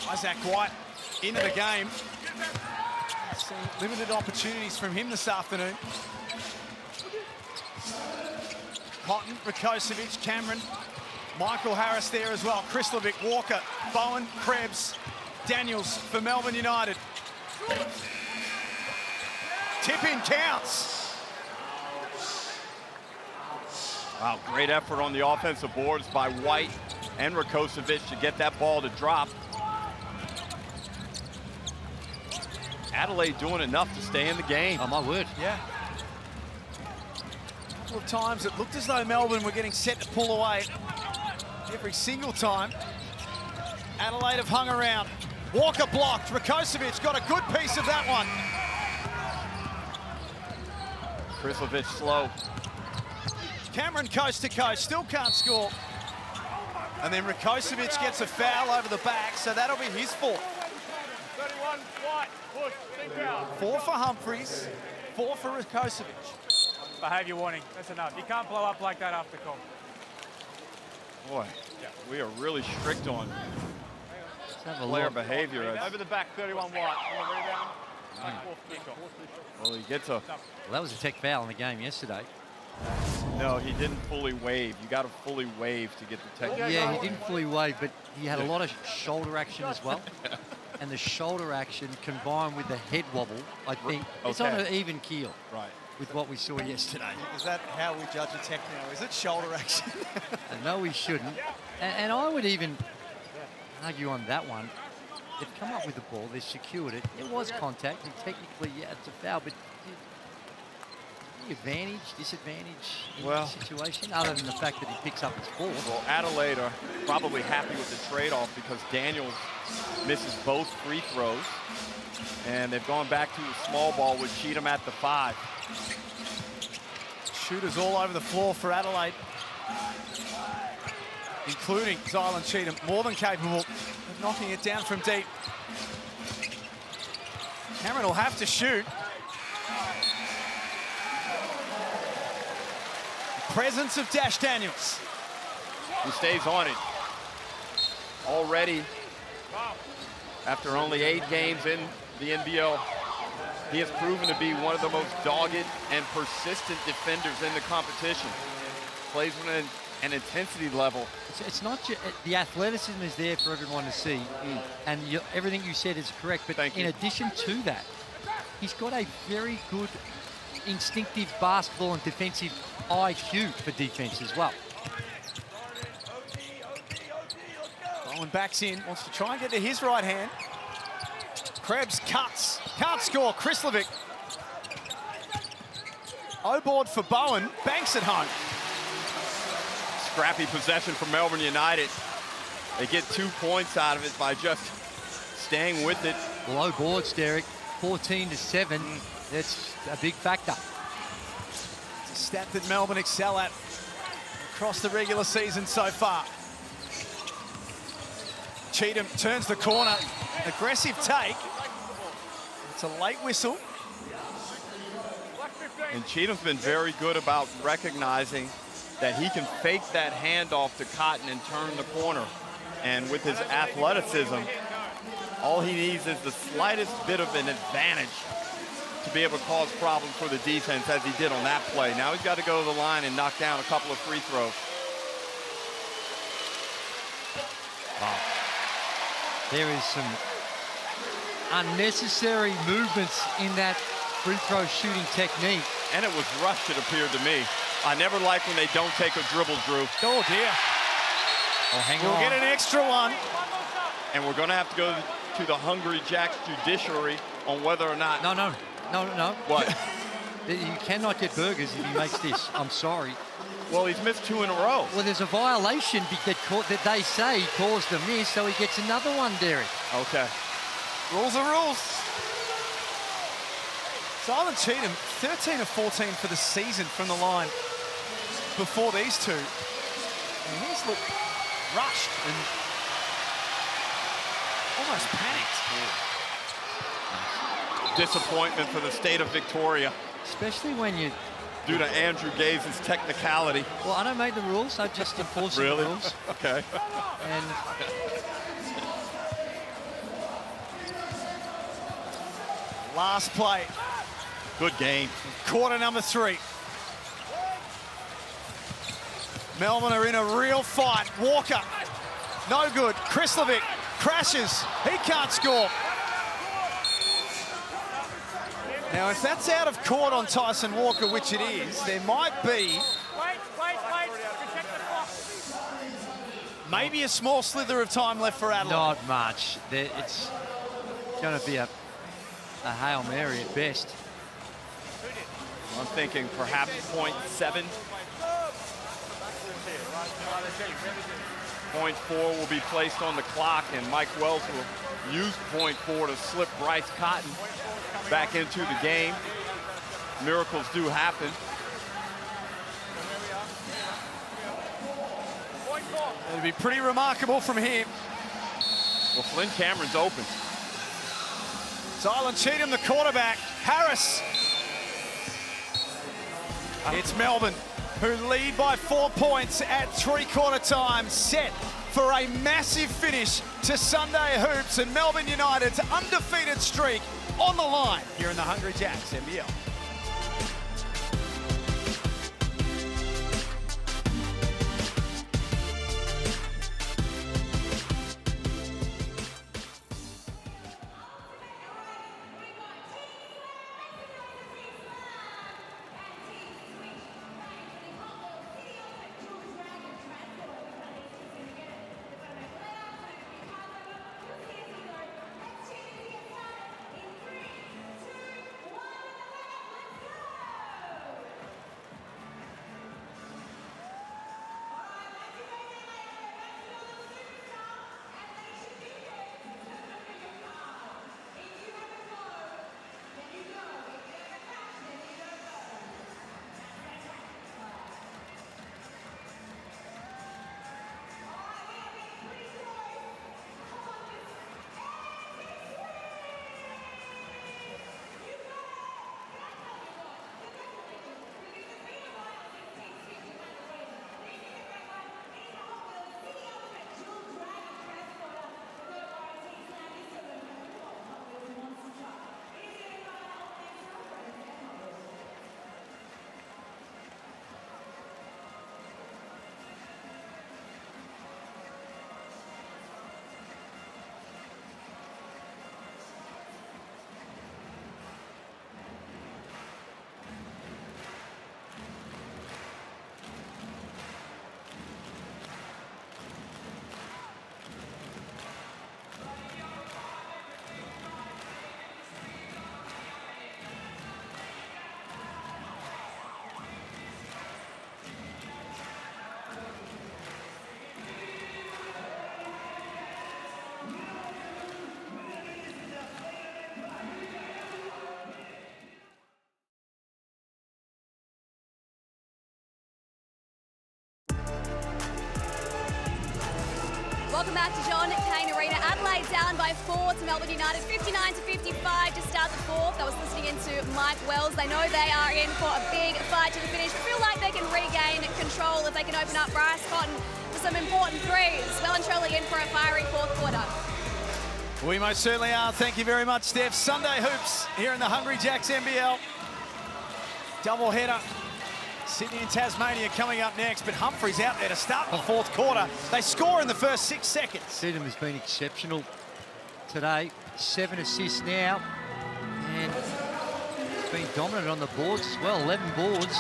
Isaac White into the game. Seen limited opportunities from him this afternoon. Cotton, Rakocevic, Cameron, Michael Harris there as well. Krislovic, Walker, Bowen, Krebs, Daniels for Melbourne United. Tip-in counts. Wow, great effort on the offensive boards by White and Rakocevic to get that ball to drop. Adelaide doing enough to stay in the game. Oh, my word. Yeah. A couple of times it looked as though Melbourne were getting set to pull away. Every single time. Adelaide have hung around. Walker blocked. Rakocevic got a good piece of that one. Krislovic slow. Cameron coast to coast, still can't score. And then Rakocevic gets a foul over the back, so that'll be his fourth. 31, White, push, big foul. 4 for Humphries, 4 for Rakocevic. Behaviour warning, that's enough. You can't blow up like that after call. Boy, we are really strict on have a player look. behavior. Over the back, 31 White. On the rebound. Fourth kickoff. Well, he gets a... Well, that was a tech foul in the game yesterday. No, he didn't fully wave. You got to fully wave to get the technical. Yeah, he didn't fully wave, but he had a lot of shoulder action as well. And the shoulder action combined with the head wobble, I think, it's on an even keel. Right. With what we saw yesterday. Is that how we judge a tech now? Is it shoulder action? No, we shouldn't. And I would even argue on that one. They've come up with the ball, they've secured it. It was contact, and technically, yeah, it's a foul, but the advantage, disadvantage in this situation, other than the fact that he picks up his ball. Well, Adelaide are probably happy with the trade-off because Daniels misses both free throws. And they've gone back to a small ball with Cheatham at the 5. Shooters all over the floor for Adelaide, including Zylan Cheatham, more than capable of knocking it down from deep. Cameron will have to shoot. The presence of Dash Daniels. He stays on it. Already, after only 8 games in the NBL, he has proven to be one of the most dogged and persistent defenders in the competition. Plays with an intensity level. It's not just, the athleticism is there for everyone to see, and everything you said is correct, but in addition to that, he's got a very good instinctive basketball and defensive IQ for defense as well. Bowen backs in, wants to try and get to his right hand. Krebs cuts, can't score. Krislovic. O-board for Bowen, banks it home. Scrappy possession for Melbourne United. They get 2 points out of it by just staying with it. Low boards, Derek, 14-7. That's a big factor. It's a stat that Melbourne excel at across the regular season so far. Cheatham turns the corner, aggressive take. It's a late whistle. And Cheatham's been very good about recognizing that he can fake that handoff to Cotton and turn the corner. And with his athleticism, All he needs is the slightest bit of an advantage to be able to cause problems for the defense as he did on that play. Now he's got to go to the line and knock down a couple of free throws. Wow. There is some unnecessary movements in that free throw shooting technique. And it was rushed, it appeared to me. I never like when they don't take a dribble, Drew. Oh, dear. Oh, hang We'll on. get an extra one. And we're going to have to go to the Hungry Jack's judiciary on whether or not... No. What? You cannot get burgers if he makes this. I'm sorry. Well, he's missed 2 in a row. Well, there's a violation that they say caused a miss, so he gets another one, Derek. Okay. Rules are rules. Zylan Cheatham, 13 of 14 for the season from the line before these two. And he's looked rushed and almost panicked. Disappointment for the state of Victoria. Especially when you... Due to Andrew Gaze's technicality. Well, I don't make the rules, I just enforce the Really? rules. Okay. And Last play. Good game. Quarter number 3. Melbourne are in a real fight. Walker, no good. Krislovic crashes. He can't score. Now, if that's out of court on Tyson Walker, which it is, there might be maybe a small slither of time left for Adelaide. not much. It's going to be a Hail Mary at best. I'm thinking perhaps 0.7. 0.4 will be placed on the clock, and Mike Wells will use 0.4 to slip Bryce Cotton back into the game. Miracles do happen. It'd be pretty remarkable from him. Well, Flynn Cameron's open. Zylan Cheatham, the quarterback. Harris. It's Melbourne, who lead by 4 points at three-quarter time, set for a massive finish to Sunday hoops, and Melbourne United's undefeated streak on the line here in the Hungry Jacks NBL. Welcome back to John Cain Arena. Adelaide down by 4 to Melbourne United, 59-55 to start the fourth. I was listening into Mike Wells. They know they are in for a big fight to the finish. They feel like they can regain control if they can open up Bryce Cotton for some important threes. Well and truly in for a fiery fourth quarter. We most certainly are. Thank you very much, Steph. Sunday Hoops here in the Hungry Jacks NBL. Double header. Sydney and Tasmania coming up next, but Humphrey's out there to start the fourth quarter. They score in the first 6 seconds. Cheatham has been exceptional today. 7 assists now, and he's been dominant on the boards as well. 11 boards.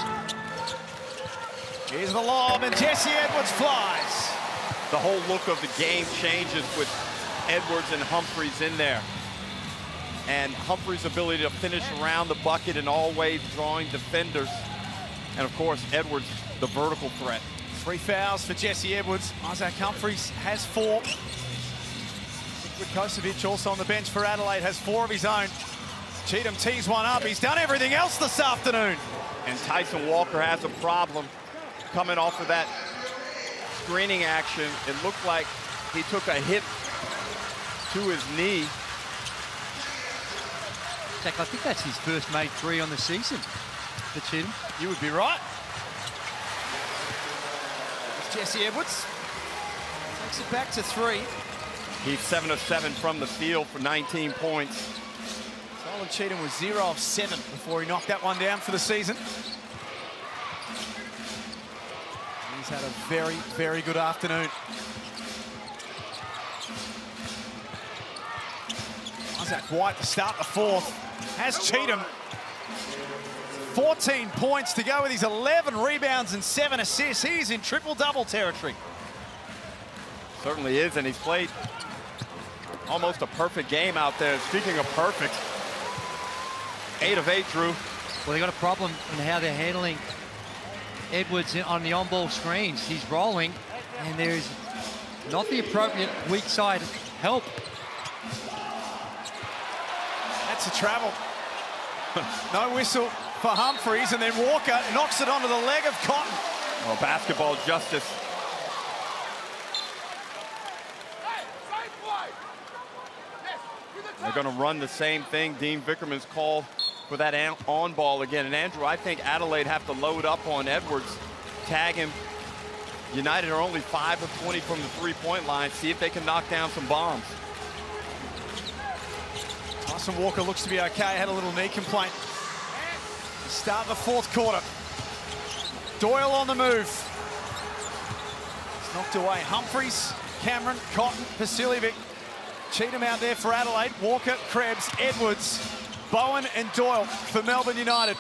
Here's the lob, and Jesse Edwards flies. The whole look of the game changes with Edwards and Humphreys in there. And Humphreys' ability to finish around the bucket and always drawing defenders. And of course, Edwards, the vertical threat. 3 fouls for Jesse Edwards. Isaac Humphreys has 4. Kosovic also on the bench for Adelaide has 4 of his own. Cheatham tees one up. He's done everything else this afternoon. And Tyson Walker has a problem coming off of that screening action. It looked like he took a hit to his knee. Jack, I think that's his first made 3 on the season for Cheatham. You would be right. It's Jesse Edwards. Takes it back to 3. He's 7 of 7 from the field for 19 points. Zylan Cheatham was 0 of 7 before he knocked that one down for the season. He's had a very, very good afternoon. Isaac White to start the fourth. Has Cheatham. 14 points to go with his 11 rebounds and 7 assists. He's in triple-double territory. Certainly is, and he's played almost a perfect game out there. Speaking of perfect, 8 of 8, Drew. Well, they got a problem in how they're handling Edwards on the on-ball screens. He's rolling, and there's not the appropriate weak side help. That's a travel. No whistle for Humphreys, and then Walker knocks it onto the leg of Cotton. Well, basketball justice. They're going to run the same thing. Dean Vickerman's call for that on ball again. And Andrew, I think Adelaide have to load up on Edwards, tag him. United are only 5 of 20 from the three-point line. See if they can knock down some bombs. Tyson Walker looks to be okay. Had a little knee complaint. Start the fourth quarter. Doyle on the move. It's knocked away. Humphreys, Cameron, Cotton, Vasiljevic. Cheatham out there for Adelaide. Walker, Krebs, Edwards, Bowen and Doyle for Melbourne United.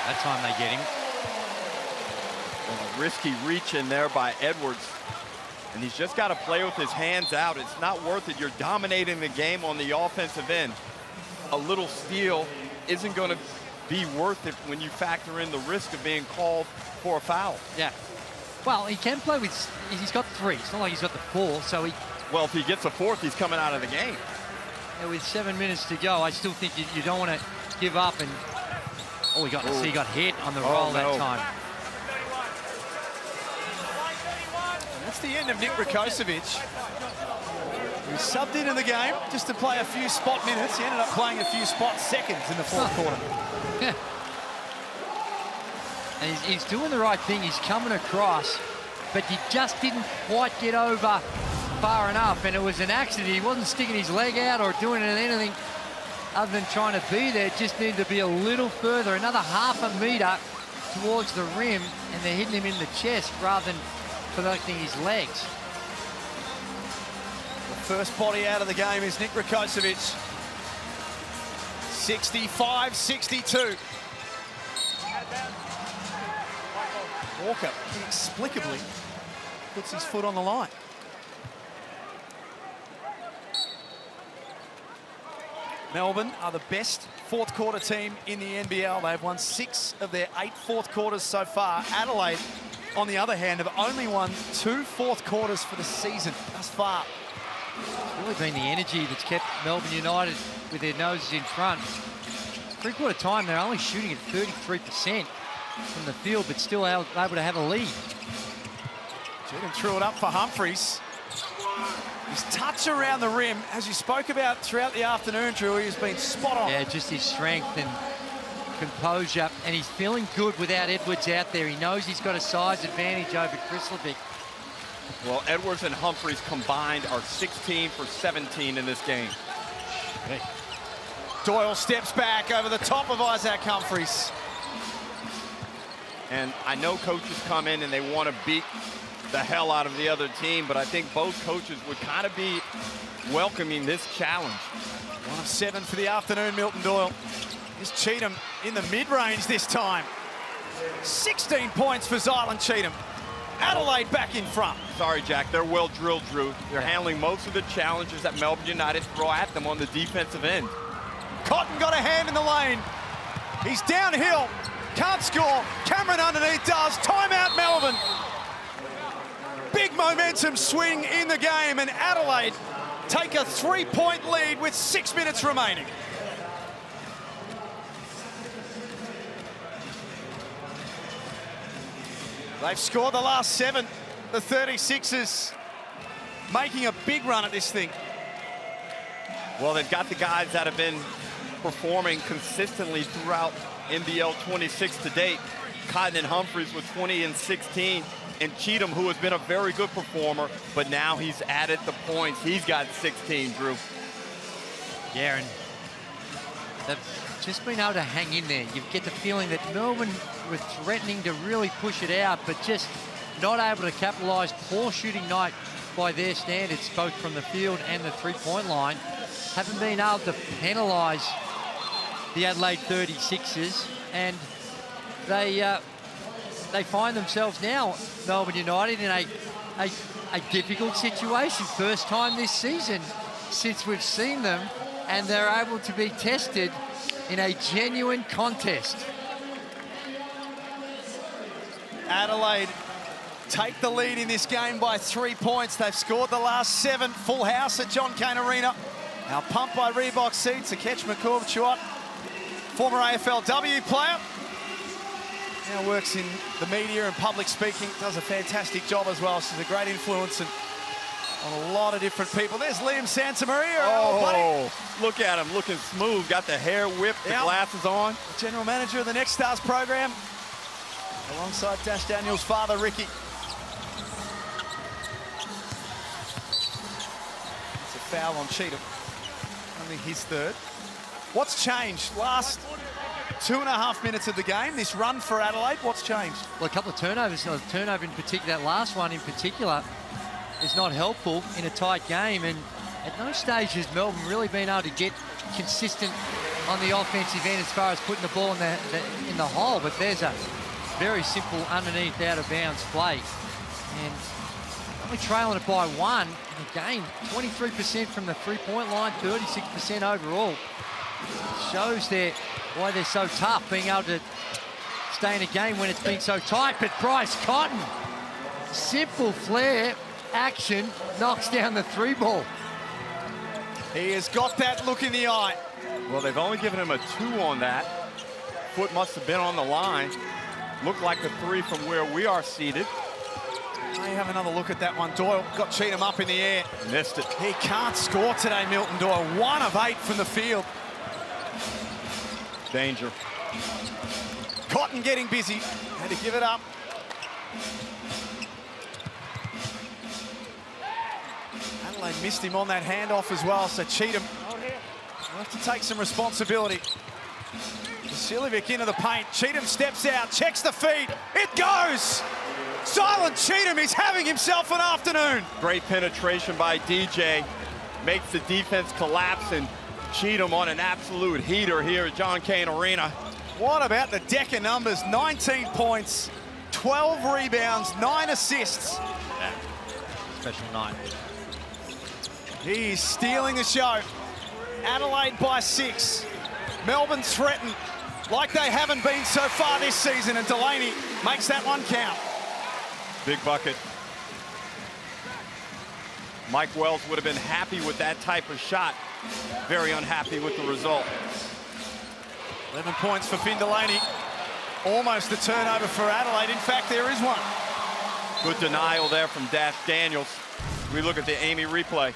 That time they get him. And a risky reach in there by Edwards. And he's just got to play with his hands out. It's not worth it. You're dominating the game on the offensive end. A little steal isn't going to be worth it when you factor in the risk of being called for a foul. Yeah. Well, he can play with, he's got 3. It's not like he's got the 4, so he... Well, if he gets a 4th, he's coming out of the game. Yeah, with 7 minutes to go, I still think you don't want to give up and... Oh, he got hit on the roll that time. That's the end of Nick Rakocevic, who subbed in the game just to play a few spot minutes. He ended up playing a few spot seconds in the fourth quarter. Yeah. And he's doing the right thing. He's coming across, but he just didn't quite get over far enough. And it was an accident. He wasn't sticking his leg out or doing anything other than trying to be there. Just needed to be a little further, another half a meter towards the rim, and they're hitting him in the chest rather than connecting his legs. The first body out of the game is Nick Rakocevic. 65-62. Walker inexplicably puts his foot on the line. Melbourne are the best fourth quarter team in the NBL. They've won 6 of their 8 fourth quarters so far. Adelaide, on the other hand, have only won 2 fourth quarters for the season thus far. It's really been the energy that's kept Melbourne United with their noses in front. Three-quarter time, they're only shooting at 33% from the field, but still able to have a lead. Cheatham threw it up for Humphreys. His touch around the rim, as you spoke about throughout the afternoon, Drew, he's been spot on. Yeah, just his strength and composure, and he's feeling good without Edwards out there. He knows he's got a size advantage over Krislovic. Well, Edwards and Humphreys combined are 16 for 17 in this game. Hey. Doyle steps back over the top of Isaac Humphreys. And I know coaches come in and they want to beat the hell out of the other team, but I think both coaches would kind of be welcoming this challenge. 1 of 7 for the afternoon, Milton Doyle. Is Cheatham in the mid-range this time. 16 points for Zylan Cheatham. Adelaide back in front. Sorry, Jack, they're well drilled, Drew. They're handling most of the challenges that Melbourne United throw at them on the defensive end. Cotton got a hand in the lane. He's downhill. Can't score. Cameron underneath does. Timeout, Melbourne. Big momentum swing in the game, and Adelaide take a 3-point lead with 6 minutes remaining. They've scored the last 7. The 36ers making a big run at this thing. Well, they've got the guys that have been performing consistently throughout NBL 26 to date. Cotton and Humphreys with 20 and 16. And Cheatham, who has been a very good performer, but now he's added the points. He's got 16, Drew. Yeah, and they've just been able to hang in there. You get the feeling that Melbourne were threatening to really push it out, but just not able to capitalise. Poor shooting night by their standards, both from the field and the three-point line. Haven't been able to penalise the Adelaide 36ers, and they find themselves now, Melbourne United, in a difficult situation. First time this season since we've seen them, and they're able to be tested in a genuine contest. Adelaide take the lead in this game by 3 points. They've scored the last 7. Full house at John Cain Arena. Now pumped by Reebok seats. Akesh McCorb-Chewat, former AFLW player. Now works in the media and public speaking. Does a fantastic job as well. She's a great influence on a lot of different people. There's Liam Santamaria. Oh, look at him, looking smooth. Got the hair whipped, the glasses on. General manager of the Next Stars program, alongside Dash Daniels' father, Ricky. It's a foul on Cheatham. Only his third. What's changed? Last 2.5 minutes of the game, this run for Adelaide, what's changed? Well, a couple of turnovers. A turnover in particular, that last one in particular, is not helpful in a tight game, and at no stage has Melbourne really been able to get consistent on the offensive end as far as putting the ball in the hole. But there's a very simple underneath out of bounds play, and only trailing it by 1 in the game. 23% from the three-point line, 36% overall. Shows why they're so tough, being able to stay in a game when it's been so tight. But Bryce Cotton, simple flare action, knocks down the 3-ball. He has got that look in the eye. Well, they've only given him a 2 on that. Foot must have been on the line. Looked like a 3 from where we are seated. May have another look at that one. Doyle got Cheatham up in the air. Missed it. He can't score today, Milton Doyle. 1 of 8 from the field. Danger. Cotton getting busy. Had to give it up. Adelaide missed him on that handoff as well, so Cheatham will have to take some responsibility. Vasiljevic into the paint. Cheatham steps out, checks the feed. It goes! Zylan Cheatham is having himself an afternoon. Great penetration by DJ. Makes the defense collapse, and Cheatham on an absolute heater here at John Cain Arena. What about the deck of numbers? 19 points, 12 rebounds, 9 assists. Yeah. Special night. He's stealing the show. Adelaide by 6. Melbourne threatened like they haven't been so far this season, and Delaney makes that one count. Big bucket. Mike Wells would have been happy with that type of shot. Very unhappy with the result. 11 points for Finn Delaney. Almost a turnover for Adelaide. In fact, there is one. Good denial there from Dash Daniels. We look at the Amy replay.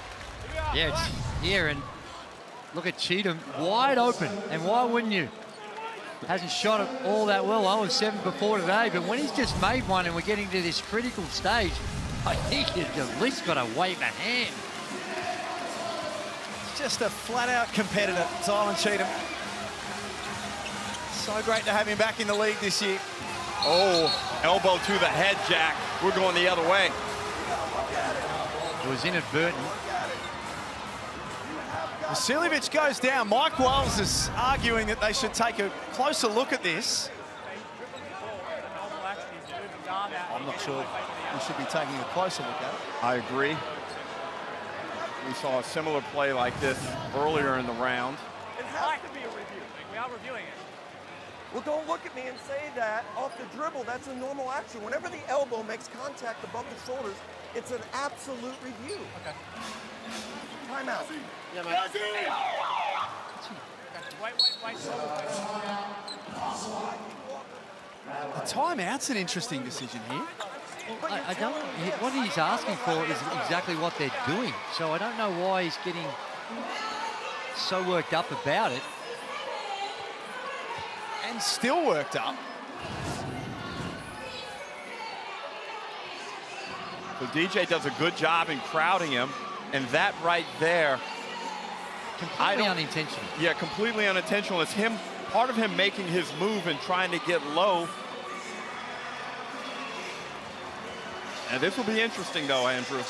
Yeah, it's here, and look at Cheatham wide open. And why wouldn't you? Hasn't shot it all that well. 0 of 7 before today, but when he's just made one and we're getting to this critical stage, I think you've at least got to wave a hand. Just a flat-out competitor, Zylan Cheatham. So great to have him back in the league this year. Oh, elbow to the head, Jack. We're going the other way. It was inadvertent. Vasiljevic goes down. Mike Wells is arguing that they should take a closer look at this. I'm not sure we should be taking a closer look at it. I agree. We saw a similar play like this earlier in the round. It has to be a review. We are reviewing it. Well, don't look at me and say that off the dribble. That's a normal action. Whenever the elbow makes contact above the shoulders, it's an absolute review. Okay. Timeout. Yeah, mate. Wait. The timeout's an interesting decision here. Well, I don't. What he's asking for is exactly what they're doing. So I don't know why he's getting so worked up about it. And still worked up. So DJ does a good job in crowding him, and that right there, completely unintentional. Yeah, completely unintentional. It's him, part of him making his move and trying to get low. And this will be interesting, though, Andrew.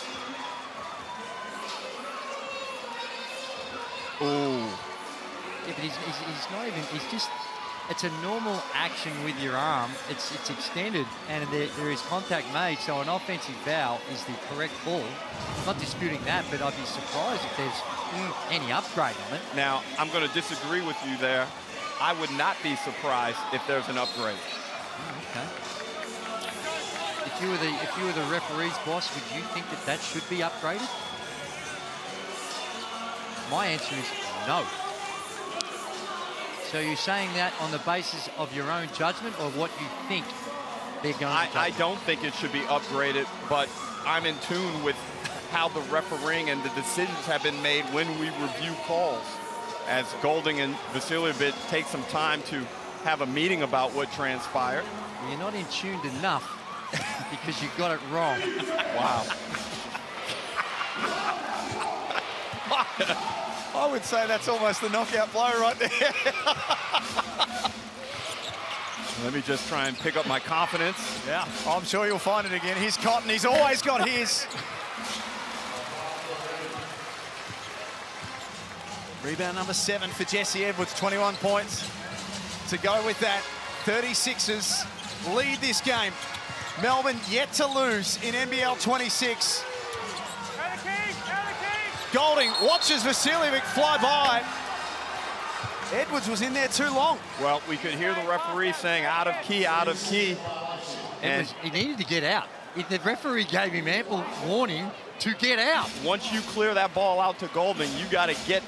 Oh. Yeah, but he's not even. He's just. It's a normal action with your arm. It's extended, and there is contact made. So an offensive foul is the correct call. I'm not disputing that, but I'd be surprised if there's any upgrade on it. Now, I'm going to disagree with you there. I would not be surprised if there's an upgrade. Okay. If you were the referee's boss, would you think that that should be upgraded? My answer is no. So you're saying that on the basis of your own judgment, or what you think they're going to do? I don't think it should be upgraded, but I'm in tune with how the refereeing and the decisions have been made when we review calls. As Golding and Vasiljevic take some time to have a meeting about what transpired. Well, you're not in tune enough because you got it wrong. Wow. I would say that's almost the knockout blow right there. Let me just try and pick up my confidence. Yeah, I'm sure you'll find it again. Here's Cotton. He's always got his. Rebound number 7 for Jesse Edwards, 21 points. To go with that, 36ers lead this game. Melbourne yet to lose in NBL 26. Golding watches Vasiljevic fly by. Edwards was in there too long. Well, we could hear the referee saying out of key, out of key. And he needed to get out. The referee gave him ample warning to get out. Once you clear that ball out to Golding, you got to get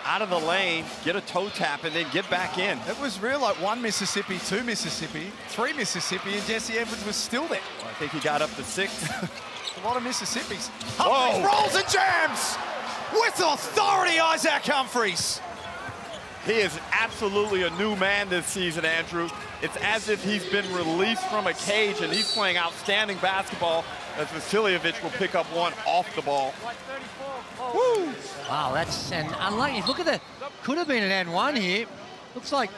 out of the lane, get a toe tap, and then get back in. It was real, like 1 Mississippi, 2 Mississippi, 3 Mississippi, and Jesse Edwards was still there. Well, I think he got up to 6. A lot of Mississippis. Humphries rolls and jams with authority, Isaac Humphries. He is absolutely a new man this season, Andrew. It's as if he's been released from a cage and he's playing outstanding basketball, as Vasiljevic will pick up one off the ball. Woo! Wow, that's an unlucky. Look at that. Could have been an and one here. Looks like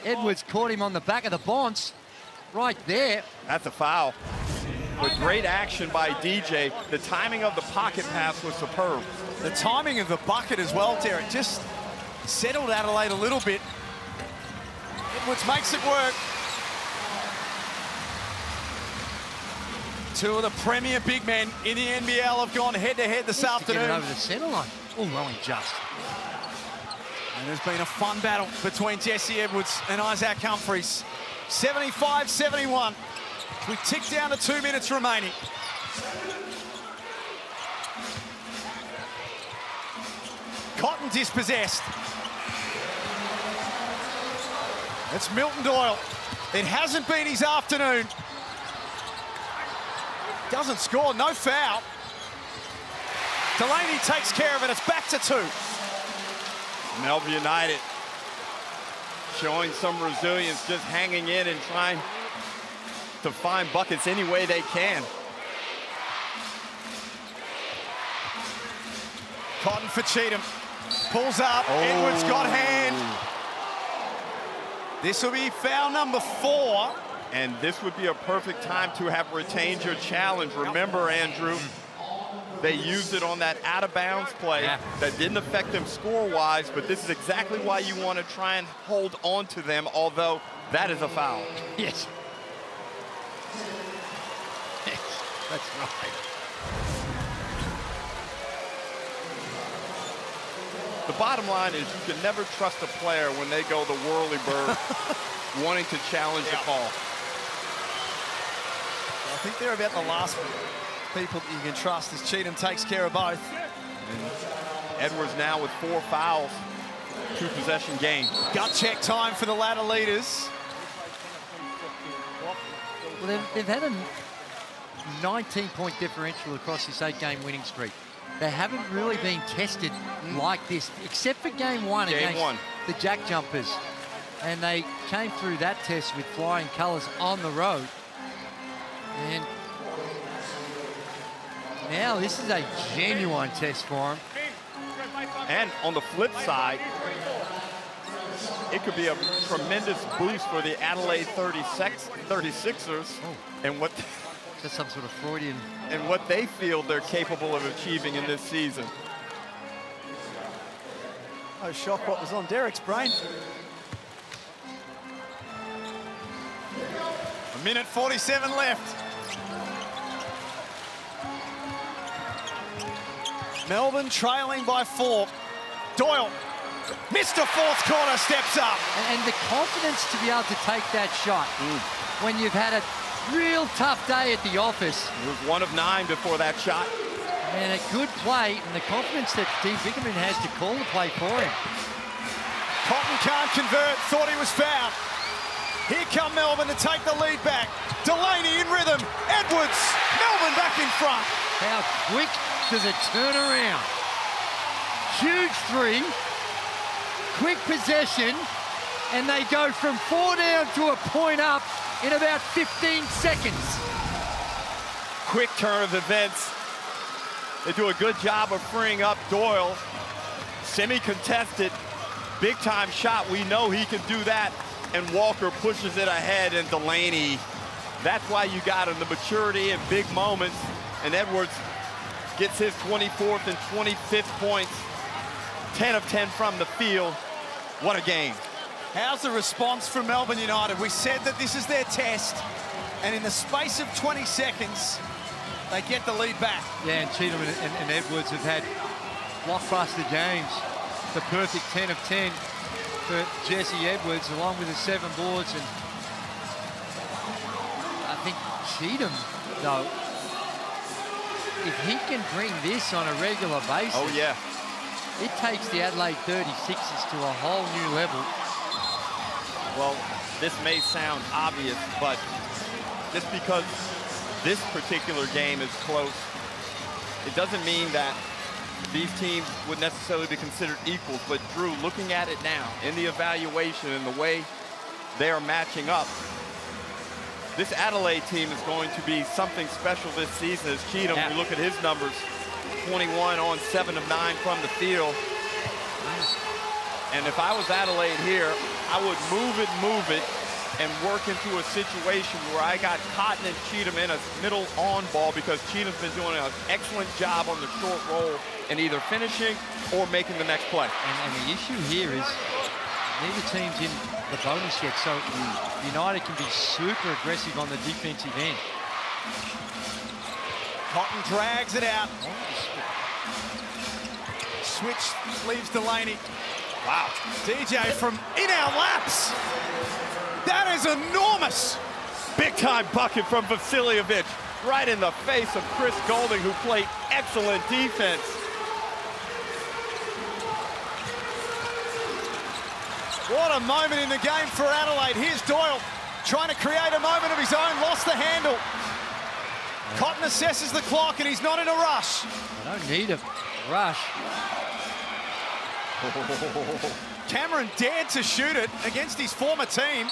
Edwards caught him on the back of the bounce right there. That's a foul. With great action by DJ. The timing of the pocket pass was superb. The timing of the bucket as well, Derek, just settled Adelaide a little bit. Edwards makes it work. 2 of the premier big men in the NBL have gone head-to-head this afternoon. Get it over the centre line. Oh, only just. And there's been a fun battle between Jesse Edwards and Isaac Humphries. 75-71. We tick down to 2 minutes remaining. Cotton dispossessed. It's Milton Doyle. It hasn't been his afternoon. Doesn't score, no foul. Delaney takes care of it, it's back to 2. Melbourne United showing some resilience, just hanging in and trying to find buckets any way they can. Cotton for Cheatham. Pulls up. Edwards got hand. This will be foul number 4. And this would be a perfect time to have retained your challenge. Remember, Andrew, they used it on that out-of-bounds play that didn't affect them score-wise, but this is exactly why you want to try and hold on to them, although that is a foul. Yes. That's right. The bottom line is you can never trust a player when they go the whirly bird wanting to challenge the call. I think they're about the last people that you can trust as Cheatham takes care of both. And Edwards now with 4 fouls, 2-possession game. Gut check time for the ladder leaders. Well, they've had a 19-point differential across this 8-game winning streak. They haven't really been tested like this, except for game 1 against the Jack Jumpers. And they came through that test with flying colours on the road. And now this is a genuine test for him. And on the flip side, it could be a tremendous boost for the Adelaide 36ers and what that's some sort of Freudian and what they feel they're capable of achieving in this season. Oh, shock what was on Derek's brain. 1:47 left. Melbourne trailing by 4. Doyle, Mr. Fourth Quarter, steps up. And the confidence to be able to take that shot when you've had a real tough day at the office. He was 1 of 9 before that shot. And a good play, and the confidence that Dean Bickerman has to call the play for him. Cotton can't convert, thought he was fouled. Here come Melbourne to take the lead back. Delaney in rhythm. Edwards, Melbourne back in front. How quick does it turn around? Huge 3, quick possession, and they go from 4 down to a point up in about 15 seconds. Quick turn of events. They do a good job of freeing up Doyle. Semi-contested, big-time shot. We know he can do that. And Walker pushes it ahead, and Delaney, that's why you got him, the maturity in big moments. And Edwards gets his 24th and 25th points, 10 of 10 from the field. What a game. How's the response from Melbourne United? We said that this is their test, and in the space of 20 seconds, they get the lead back. Yeah, and Cheatham and Edwards have had blockbuster games. The perfect 10 of 10 for Jesse Edwards, along with the 7 boards. And I think Cheatham, though, if he can bring this on a regular basis, it takes the Adelaide 36ers to a whole new level. Well, this may sound obvious, but just because this particular game is close, it doesn't mean that these teams would necessarily be considered equals. But Drew, looking at it now in the evaluation and the way they are matching up, this Adelaide team is going to be something special this season. As Cheatham, we look at his numbers, 21 on 7 of 9 from the field. And if I was Adelaide here, I would move it, and work into a situation where I got Cotton and Cheatham in a middle on ball, because Cheatham's been doing an excellent job on the short roll and either finishing or making the next play. And the issue here is neither team's in the bonus yet, so United can be super aggressive on the defensive end. Cotton drags it out. Switch leaves Delaney. Wow. DJ from in our laps. That is enormous. Big time bucket from Vasiljevic, right in the face of Chris Golding, who played excellent defense. What a moment in the game for Adelaide. Here's Doyle trying to create a moment of his own, lost the handle. Cotton assesses the clock, and he's not in a rush. I don't need a rush. Cameron dared to shoot it against his former team.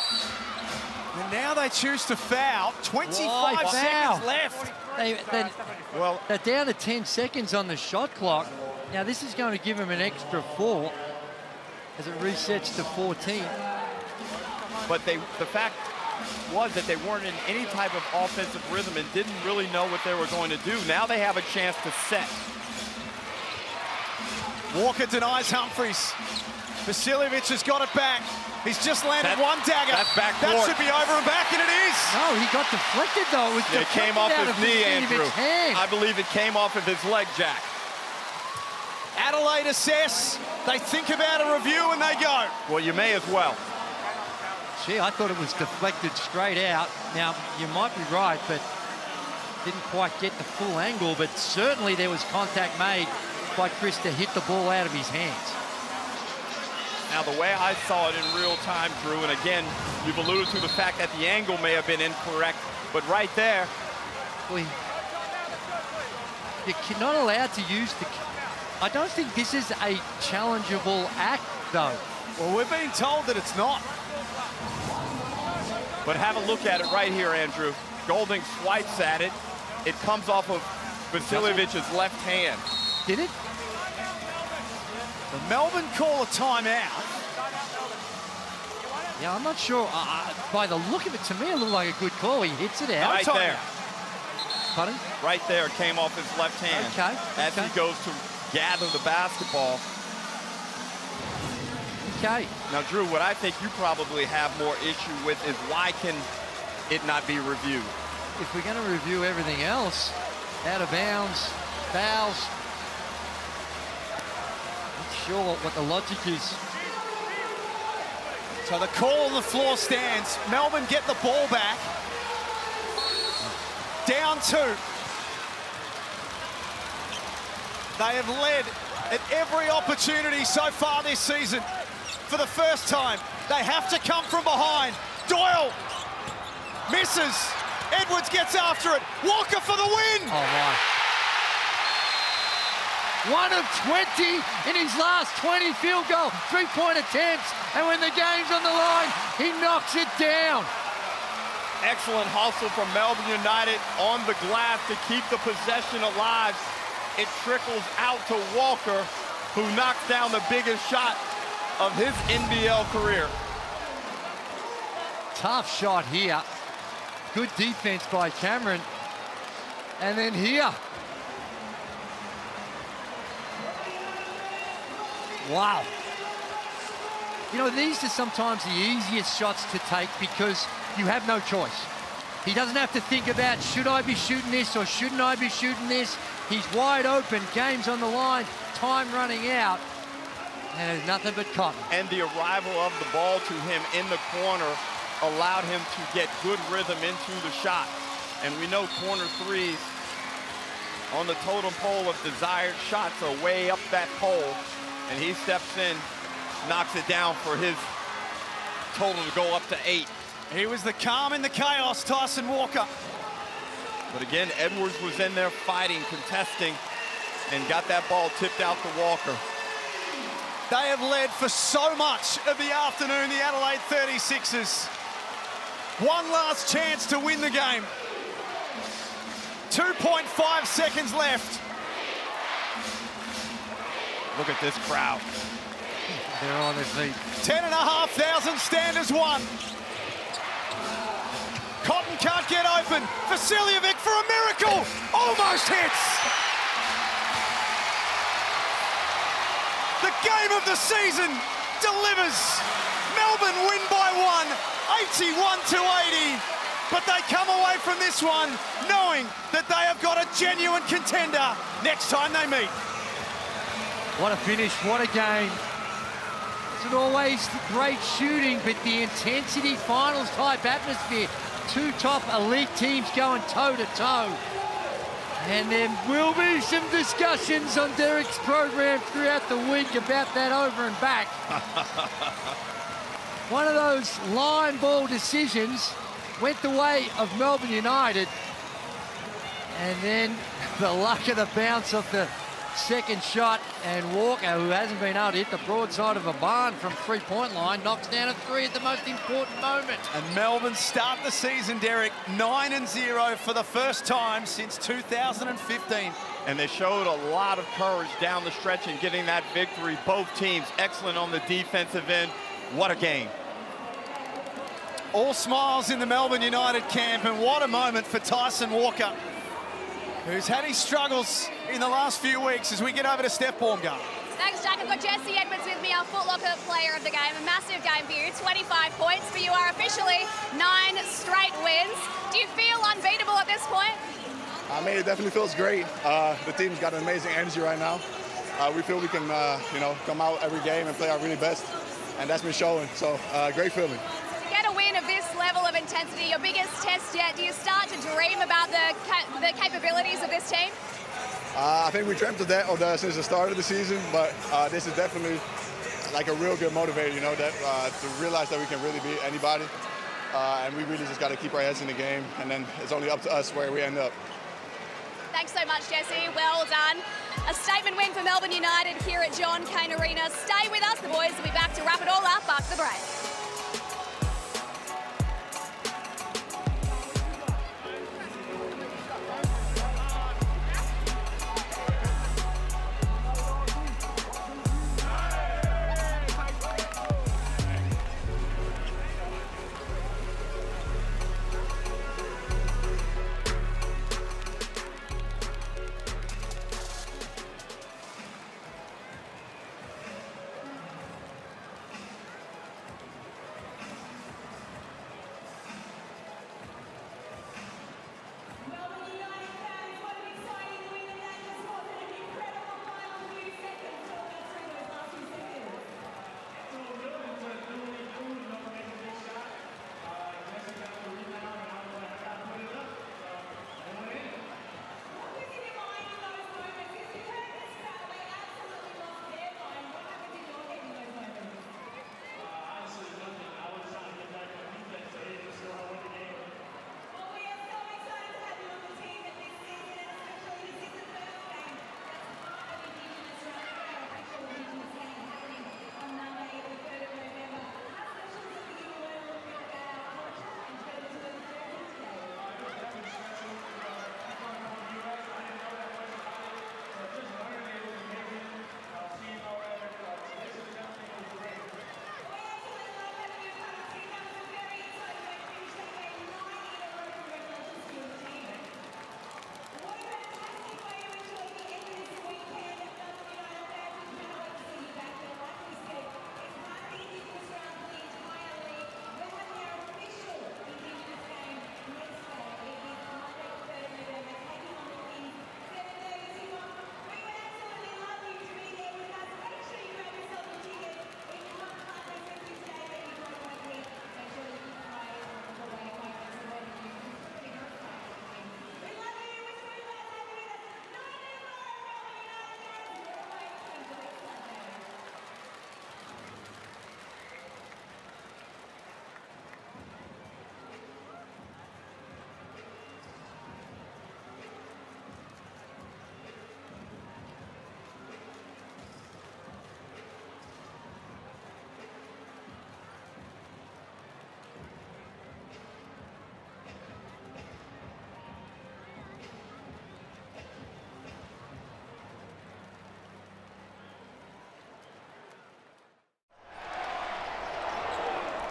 And now they choose to foul. 25 seconds left. They're down to 10 seconds on the shot clock. Now this is going to give him an extra 4 as it resets to 14. But the fact was that they weren't in any type of offensive rhythm and didn't really know what they were going to do. Now they have a chance to set. Walker denies Humphries. Vasiljevic has got it back. He's just landed one dagger. That's backcourt. That should be over and back, and it is. No, he got deflected though. It was It came off his knee, Andrew. Hand. I believe it came off of his leg, Jack. Adelaide assess. They think about a review and they go. Well, you may as well. Gee, I thought it was deflected straight out. Now, you might be right, but didn't quite get the full angle, but certainly there was contact made by Chris to hit the ball out of his hands. Now, the way I saw it in real time, Drew, and again, you've alluded to the fact that the angle may have been incorrect, but right there. Well, you're not allowed to use the... I don't think this is a challengeable act, though. Well, we're being told that it's not. But have a look at it right here, Andrew. Golding swipes at it. It comes off of Vasiljevic's left hand. Did it? The Melbourne call a timeout. Yeah, I'm not sure. By the look of it, to me, it looked like a good call. He hits it out. Right there. Pardon? Right there, it came off his left hand. Okay. As he goes to gather the basketball. Okay. Now, Drew, what I think you probably have more issue with is why can it not be reviewed? If we're going to review everything else, out of bounds, fouls, not sure what the logic is. So the call on the floor stands. Melbourne get the ball back. Down 2. They have led at every opportunity so far this season. For the first time, they have to come from behind. Doyle misses. Edwards gets after it. Walker for the win. Oh, my. 1 of 20 in his last 20 field goal, 3-point attempts. And when the game's on the line, he knocks it down. Excellent hustle from Melbourne United on the glass to keep the possession alive. It trickles out to Walker, who knocks down the biggest shot of his NBL career. Tough shot here. Good defense by Cameron. And then here. Wow. You know, these are sometimes the easiest shots to take because you have no choice. He doesn't have to think about, should I be shooting this or shouldn't I be shooting this? He's wide open, game's on the line, time running out. And there's nothing but cotton. And the arrival of the ball to him in the corner allowed him to get good rhythm into the shot. And we know corner threes on the totem pole of desired shots are way up that pole. And he steps in, knocks it down for his total to go up to 8. He was the calm in the chaos, Tyson Walker. But again, Edwards was in there fighting, contesting, and got that ball tipped out to Walker. They have led for so much of the afternoon, the Adelaide 36ers. One last chance to win the game. 2.5 seconds left. Look at this crowd. They're on their feet. 10,500 standers won. Cotton can't get open. Vasiljevic for a miracle. Almost hits. The game of the season delivers. Melbourne win by 1, 81-80. But they come away from this one knowing that they have got a genuine contender next time they meet. What a finish, what a game. It's always great shooting, but the intensity, finals type atmosphere. 2 top elite teams going toe to toe. And there will be some discussions on Derek's program throughout the week about that over and back. One of those line ball decisions went the way of Melbourne United. And then the luck of the bounce of the second shot, and Walker, who hasn't been able to hit the broadside of a barn from three-point line, knocks down a three at the most important moment. And Melbourne start the season, Derek, 9-0 for the first time since 2015. And they showed a lot of courage down the stretch in getting that victory. Both teams excellent on the defensive end. What a game. All smiles in the Melbourne United camp, and what a moment for Tyson Walker, who's had his struggles in the last few weeks, as we get over to Steph Baumgart. Thanks, Jack. I've got Jesse Edwards with me, our Foot Locker player of the game. A massive game for you, 25 points, but you are officially 9 straight wins. Do you feel unbeatable at this point? I mean, it definitely feels great. The team's got an amazing energy right now. We feel we can, come out every game and play our really best, and that's been showing. So, great feeling. To get a win of this level of intensity, your biggest test yet, do you start to dream about the capabilities of this team? I think we dreamt of that since the start of the season, but this is definitely like a real good motivator, to realize that we can really beat anybody. And we really just got to keep our heads in the game, and then it's only up to us where we end up. Thanks so much, Jesse. Well done. A statement win for Melbourne United here at John Cain Arena. Stay with us. The boys will be back to wrap it all up after the break.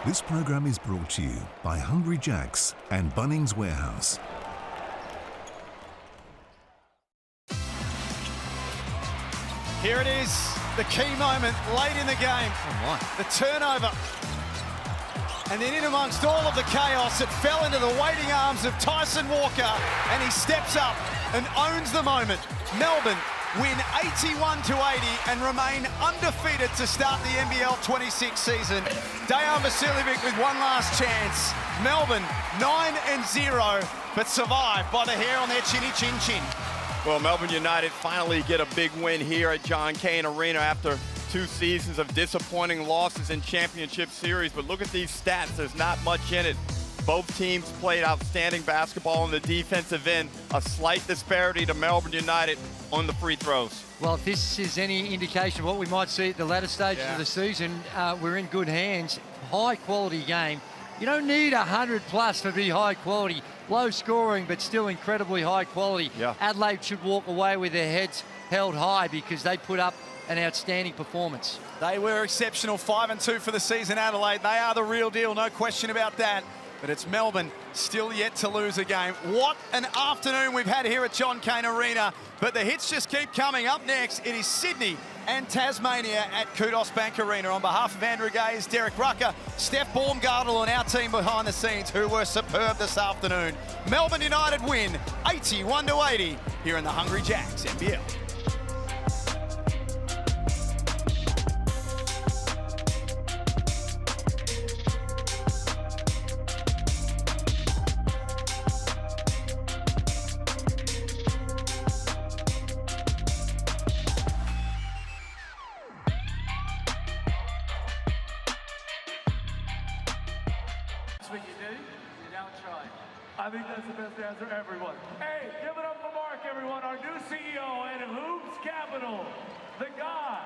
This program is brought to you by Hungry Jack's and Bunnings Warehouse. Here it is, the key moment late in the game. The turnover. And then in amongst all of the chaos, it fell into the waiting arms of Tyson Walker, and he steps up and owns the moment. Melbourne win 81-80 and remain undefeated to start the NBL 26 season. Dejan Vasiljevic with one last chance. Melbourne 9-0, but survived by the hair on their chinny chin chin. Well, Melbourne United finally get a big win here at John Cain Arena after 2 seasons of disappointing losses in championship series. But look at these stats. There's not much in it. Both teams played outstanding basketball on the defensive end. A slight disparity to Melbourne United on the free throws. Well, if this is any indication of what we might see at the latter stages of the season, we're in good hands. High quality game. You don't need 100 plus to be high quality. Low scoring, but still incredibly high quality. Yeah. Adelaide should walk away with their heads held high because they put up an outstanding performance. They were exceptional, 5-2 for the season, Adelaide. They are the real deal, no question about that. But it's Melbourne still yet to lose a game. What an afternoon we've had here at John Cain Arena. But the hits just keep coming. Up next, it is Sydney and Tasmania at Kudos Bank Arena. On behalf of Andrew Gaze, Derek Rucker, Steph Baumgartel and our team behind the scenes who were superb this afternoon. Melbourne United win 81-80 here in the Hungry Jacks NBL. What you do, you don't try. I think that's the best answer, everyone. Hey, give it up for Mark, everyone, our new CEO and Hoops Capital, the guy